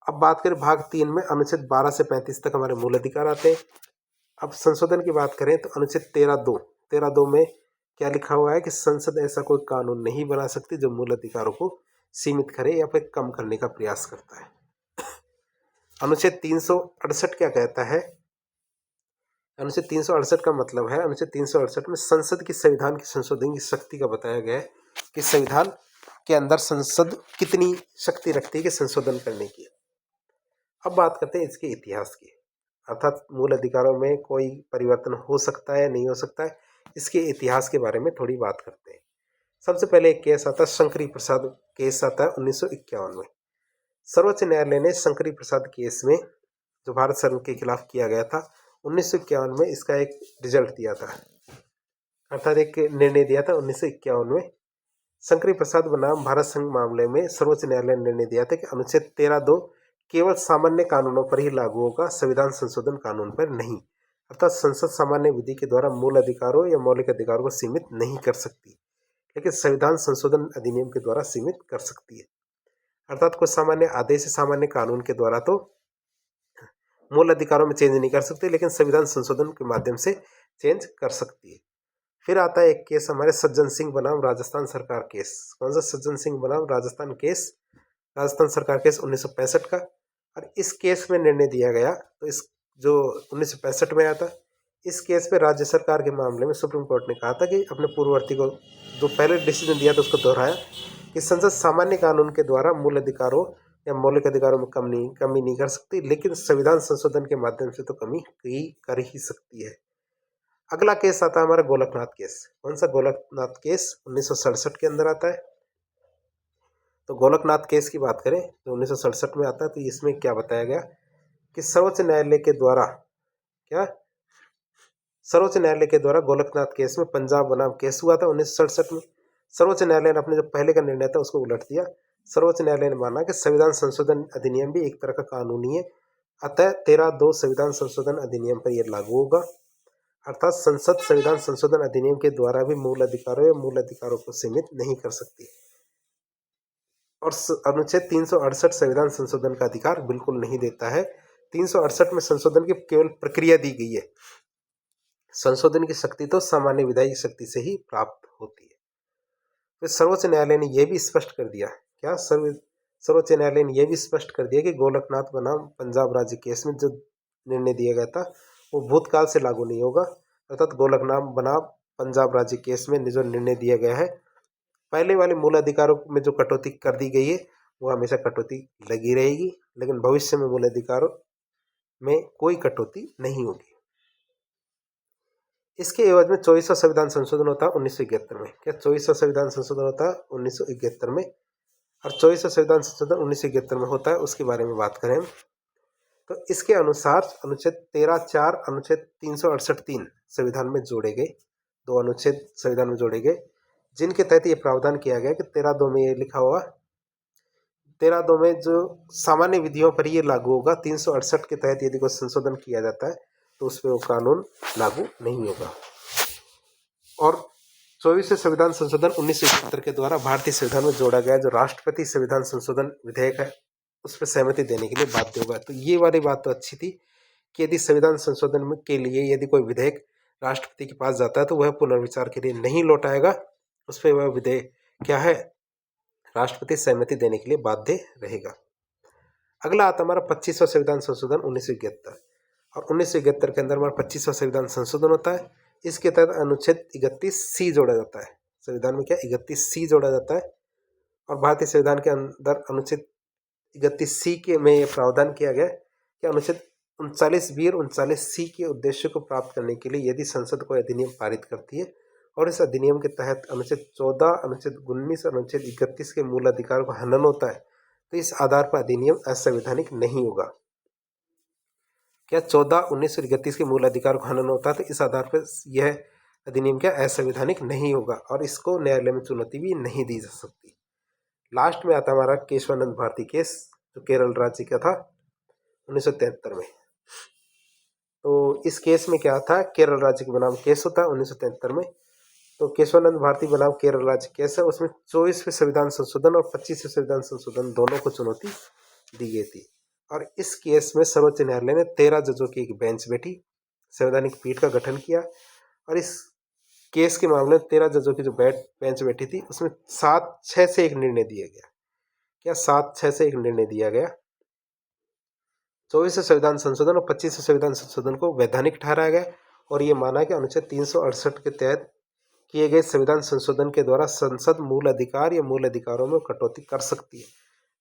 S1: अब बात करें भाग 3 में अनुच्छेद 12 से 35 तक हमारे मूल अधिकार आते हैं। अब संशोधन की बात करें तो अनुच्छेद 13(2) में क्या लिखा हुआ है कि संसद ऐसा कोई कानून नहीं बना सकती जो मूल अधिकारों को सीमित करे या फिर कम करने का प्रयास करता है। अनुच्छेद 368 क्या कहता है, अनुच्छेद 368 का मतलब है, अनुच्छेद 368 में संसद की संविधान की संशोधन की शक्ति का बताया गया है कि संविधान के अंदर संसद कितनी शक्ति रखती है कि संशोधन करने की। अब बात करते हैं इसके इतिहास की, अर्थात मूल अधिकारों में कोई परिवर्तन हो सकता है नहीं हो सकता है, इसके इतिहास के बारे में थोड़ी बात करते हैं। सबसे पहले एक केस आता है, शंकरी प्रसाद केस आता है 1951 में। सर्वोच्च न्यायालय ने शंकरी प्रसाद केस में जो भारत सरकार के खिलाफ किया गया था 1951 में, इसका एक रिजल्ट दिया था, अर्थात एक निर्णय दिया था 1951 में। शंकरी प्रसाद बनाम भारत संघ मामले में सर्वोच्च न्यायालय ने निर्णय दिया था कि अनुच्छेद 13(2) केवल सामान्य कानूनों पर ही लागू होगा, संविधान संशोधन कानून पर नहीं। अर्थात संसद सामान्य विधि के द्वारा मूल अधिकारों या मौलिक अधिकारों को सीमित नहीं कर सकती, लेकिन संविधान संशोधन अधिनियम के द्वारा सीमित कर सकती है। अर्थात कोई सामान्य आदेश, सामान्य कानून के द्वारा तो मूल अधिकारों में चेंज नहीं कर सकती, लेकिन संविधान संशोधन के माध्यम से चेंज कर सकती है। फिर आता है एक केस हमारे सज्जन सिंह बनाम राजस्थान सरकार केस। कौन सा? सज्जन सिंह बनाम राजस्थान केस, राजस्थान सरकार केस 1965 का। और इस केस में निर्णय दिया गया, तो इस जो 1965 में आया था, इस केस पे राज्य सरकार के मामले में सुप्रीम कोर्ट ने कहा था कि अपने पूर्ववर्ती को जो पहले डिसीजन दिया था उसको दोहराया कि संसद सामान्य कानून के द्वारा मूल अधिकारों या मौलिक अधिकारों में कमी नहीं कर सकती, लेकिन संविधान संशोधन के माध्यम से तो कमी कर ही सकती है। अगला केस आता है हमारा गोलकनाथ केस। कौन सा? गोलकनाथ केस 1967 के अंदर आता है। तो गोलकनाथ केस की बात करें तो 1967 में आता है। तो इसमें क्या बताया गया कि सर्वोच्च न्यायालय के द्वारा सर्वोच्च न्यायालय के द्वारा गोलकनाथ केस में पंजाब बनाम केस हुआ था 1967 में। सर्वोच्च न्यायालय ने अपने जो पहले का निर्णय था उसको उलट दिया। सर्वोच्च न्यायालय ने माना कि संविधान संशोधन अधिनियम भी एक तरह का कानूनी है, अतः 13(2) संविधान संशोधन अधिनियम पर यह लागू होगा। अर्थात संसद संविधान संशोधन अधिनियम के द्वारा भी मूल अधिकारों या मूल अधिकारों को सीमित नहीं कर सकती। और अनुच्छेद 368 संविधान संशोधन का अधिकार बिल्कुल नहीं देता है। 368 में संशोधन की केवल प्रक्रिया दी गई है, संशोधन की शक्ति तो सामान्य विधायी शक्ति से ही प्राप्त होती है। फिर सर्वोच्च न्यायालय ने यह भी स्पष्ट कर दिया, क्या? सर्वोच्च न्यायालय ने यह भी स्पष्ट कर दिया कि गोलकनाथ बनाम पंजाब राज्य केस में जो निर्णय दिया गया था वो भूतकाल से लागू नहीं होगा। अर्थात गोलकनाथ बनाम पंजाब राज्य केस में जो निर्णय दिया गया है, पहले वाले मूल अधिकारों में जो कटौती कर दी गई है वो हमेशा कटौती लगी रहेगी, लेकिन भविष्य में मूल अधिकारों में कोई कटौती नहीं होगी। इसके एवज में 24वां संविधान संशोधन होता है 1971 में। क्या 24वां संविधान संशोधन होता है 1971 में? और 24वां संविधान संशोधन 1971 में होता है, उसके बारे में बात करें तो इसके अनुसार अनुच्छेद 13(4) अनुच्छेद 368(3) संविधान में जोड़े गए। दो अनुच्छेद संविधान में जोड़े गए जिनके तहत ये प्रावधान किया गया कि 13(2) में ये लिखा हुआ, 13(2) में जो सामान्य विधियों पर ये लागू होगा। 368 के तहत यदि कोई संशोधन किया जाता है तो उस पर वो कानून लागू नहीं होगा। और 24वें संविधान संशोधन 1971 के द्वारा भारतीय संविधान में जोड़ा गया जो राष्ट्रपति संविधान संशोधन विधेयक है उस पर सहमति देने के लिए बाध्य होगा। तो ये वाली बात तो अच्छी थी कि यदि संविधान संशोधन के लिए यदि कोई विधेयक राष्ट्रपति के पास जाता है तो वह पुनर्विचार के लिए नहीं लौटाएगा, उस पर वह विधेयक क्या है, राष्ट्रपति सहमति देने के लिए बाध्य रहेगा। अगला आता हमारा 25वां संविधान संशोधन 1971। और 1971 के अंदर हमारा 25वां संविधान संशोधन होता है। इसके तहत अनुच्छेद 31C जोड़ा जाता है। संविधान में क्या 31C जोड़ा जाता है। और भारतीय संविधान के अंदर अनुच्छेद 31C के में यह प्रावधान किया गया कि अनुच्छेद 39B और 39C के उद्देश्य को प्राप्त करने के लिए यदि संसद कोई अधिनियम पारित करती है और इस अधिनियम के तहत अनुच्छेद 14, अनुच्छेद 19 और अनुच्छेद 31 के मूल अधिकारों का हनन होता है तो इस आधार पर अधिनियम असंवैधानिक नहीं होगा। क्या 14, 19 और 31 के मूल अधिकार का हनन होता है तो इस आधार पर यह अधिनियम क्या असंवैधानिक नहीं होगा और इसको न्यायालय में चुनौती भी नहीं दी जा सकती। लास्ट में आता हमारा केशवानंद भारती केस जो केरल राज्य का था 1973 में। तो इस केस में क्या था, केरल राज्य के बनाम केस होता है 1973 में। तो केशवानंद भारती बनाम केरल राज्य केस है, उसमें 24वें संविधान संशोधन और 25वें संविधान संशोधन दोनों को चुनौती दी गई थी। और इस केस में सर्वोच्च न्यायालय ने 13 जजों की एक बेंच बैठी, संवैधानिक पीठ का गठन किया। और इस केस के मामले में 13 जजों की जो बेंच बैठी थी उसमें 7-6 से एक निर्णय दिया गया। क्या 7-6 से एक निर्णय दिया गया। 24वें संविधान संशोधन और 25वें संविधान संशोधन को वैधानिक ठहराया गया और ये माना कि अनुच्छेद 368 के तहत किए गए संविधान संशोधन के द्वारा संसद मूल अधिकार या मूल अधिकारों में कटौती कर सकती है,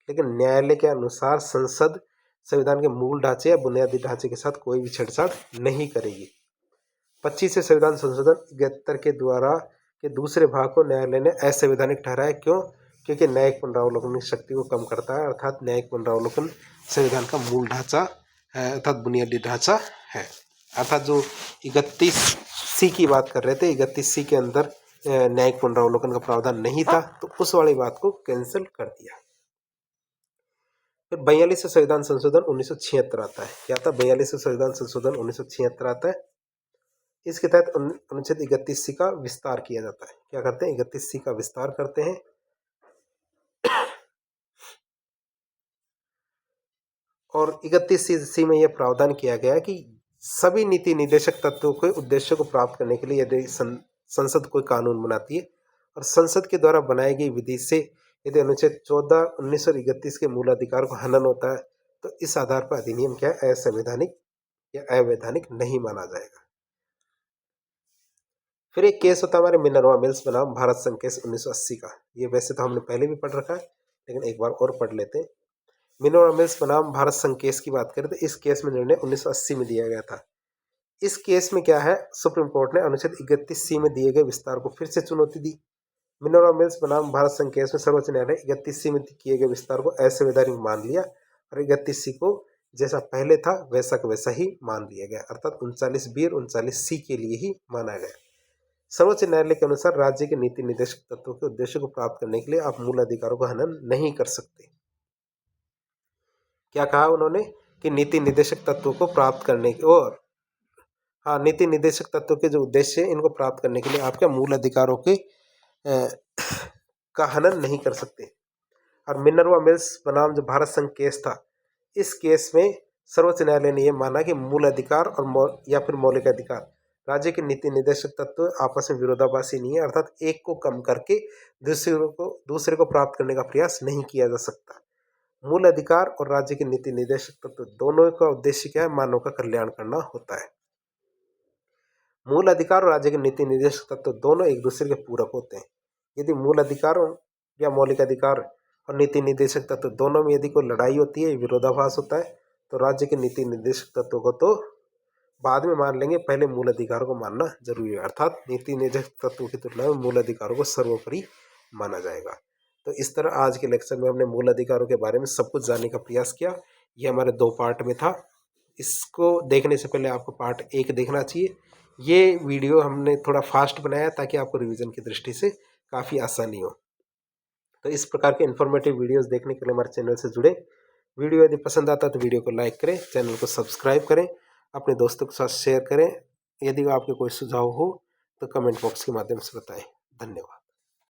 S1: लेकिन न्यायालय के अनुसार संसद संविधान के मूल ढांचे या बुनियादी ढांचे के साथ कोई भी छेड़छाड़ नहीं करेगी। 25वें संविधान संशोधन 71 के द्वारा के दूसरे भाग को न्यायालय ने असंवैधानिक ठहराया। क्यों? क्योंकि न्यायिक पुनरावलोकन की शक्ति को कम करता है, अर्थात न्यायिक पुनरावलोकन संविधान का मूल ढांचा है, अर्थात बुनियादी ढांचा है। अर्थात जो 31C की बात कर रहे थे, 31C के अंदर न्यायिक पुनरावलोकन का प्रावधान नहीं था तो उस वाली बात को कैंसिल कर दिया। फिर 42वें संविधान संशोधन 1976 आता है। क्या था? 42वें संविधान संशोधन 1976 आता है। इसके तहत अनुच्छेद 31C का विस्तार किया जाता है। क्या करते हैं? 31C का विस्तार करते हैं। और 31C में यह प्रावधान किया गया कि सभी नीति निदेशक तत्वों के उद्देश्य को प्राप्त करने के लिए यदि संसद कोई कानून बनाती है और संसद के द्वारा बनाई गई विधि से यदि अनुच्छेद 14 1931 के मूल अधिकार को हनन होता है तो इस आधार पर अधिनियम क्या है, असंवैधानिक या अवैधानिक नहीं माना जाएगा। फिर एक केस होता है हमारे मिनर्वा मिल्स बनाम भारत संघ केस 1980 का। ये वैसे तो हमने पहले भी पढ़ रखा है लेकिन एक बार और पढ़ लेते हैं। मिनर्वा मिल्स बनाम भारत संघ केस की बात करें तो इस केस में निर्णय 1980 में दिया गया था। इस केस में क्या है, सुप्रीम कोर्ट ने अनुच्छेद 31C में दिए गए विस्तार को फिर से चुनौती दी। मिनर्वा मिल्स बनाम भारत संघ केस में सर्वोच्च न्यायालय 31C में किए गए विस्तार को असंवैधानिक मान लिया और 31C को जैसा पहले था वैसा का वैसा ही मान लिया गया, अर्थात 39B और 39C के लिए ही माना गया। सर्वोच्च न्यायालय के अनुसार राज्य के नीति निर्देशक तत्वों के उद्देश्य को प्राप्त करने के लिए आप मूल अधिकारों का हनन नहीं कर सकते। क्या कहा उन्होंने कि नीति निर्देशक तत्वों को प्राप्त करने की और नीति निर्देशक तत्वों के जो उद्देश्य है इनको प्राप्त करने के लिए आपके मूल अधिकारों के का हनन नहीं कर सकते। और मिनर्वा मिल्स बनाम जो भारत संघ केस था, इस केस में सर्वोच्च न्यायालय ने यह माना कि मूल अधिकार और या फिर मौलिक अधिकार राज्य के नीति निर्देशक तत्व आपस में विरोधाभासी नहीं है, अर्थात एक को कम करके दूसरे को प्राप्त करने का प्रयास नहीं किया जा सकता। मूल अधिकार और राज्य के नीति निर्देशक तत्व दोनों का उद्देश्य क्या है, मानव का कल्याण करना होता है। मूल अधिकार और राज्य के नीति निर्देशक तत्व दोनों एक दूसरे के पूरक होते हैं। यदि मूल अधिकारों या मौलिक अधिकार और नीति निर्देशक तत्व दोनों में यदि कोई लड़ाई होती है, विरोधाभास होता है, तो राज्य के नीति निर्देशक तत्वों को तो बाद में मान लेंगे, पहले मूल अधिकारों को मानना जरूरी है, अर्थात नीति निर्देशक तत्वों की तुलना में मूल अधिकारों को सर्वोपरि माना जाएगा। तो इस तरह आज के लेक्चर में हमने मूल अधिकारों के बारे में सब कुछ जानने का प्रयास किया। ये हमारे 2 पार्ट में था। इसको देखने से पहले आपको पार्ट 1 देखना चाहिए। ये वीडियो हमने थोड़ा फास्ट बनाया ताकि आपको रिवीजन की दृष्टि से काफ़ी आसानी हो। तो इस प्रकार के इन्फॉर्मेटिव वीडियोस देखने के लिए हमारे चैनल से जुड़े। वीडियो यदि पसंद आता है तो वीडियो को लाइक करें, चैनल को सब्सक्राइब करें, अपने दोस्तों के साथ शेयर करें। यदि आपके कोई सुझाव हो तो कमेंट बॉक्स के माध्यम से बताएं। धन्यवाद।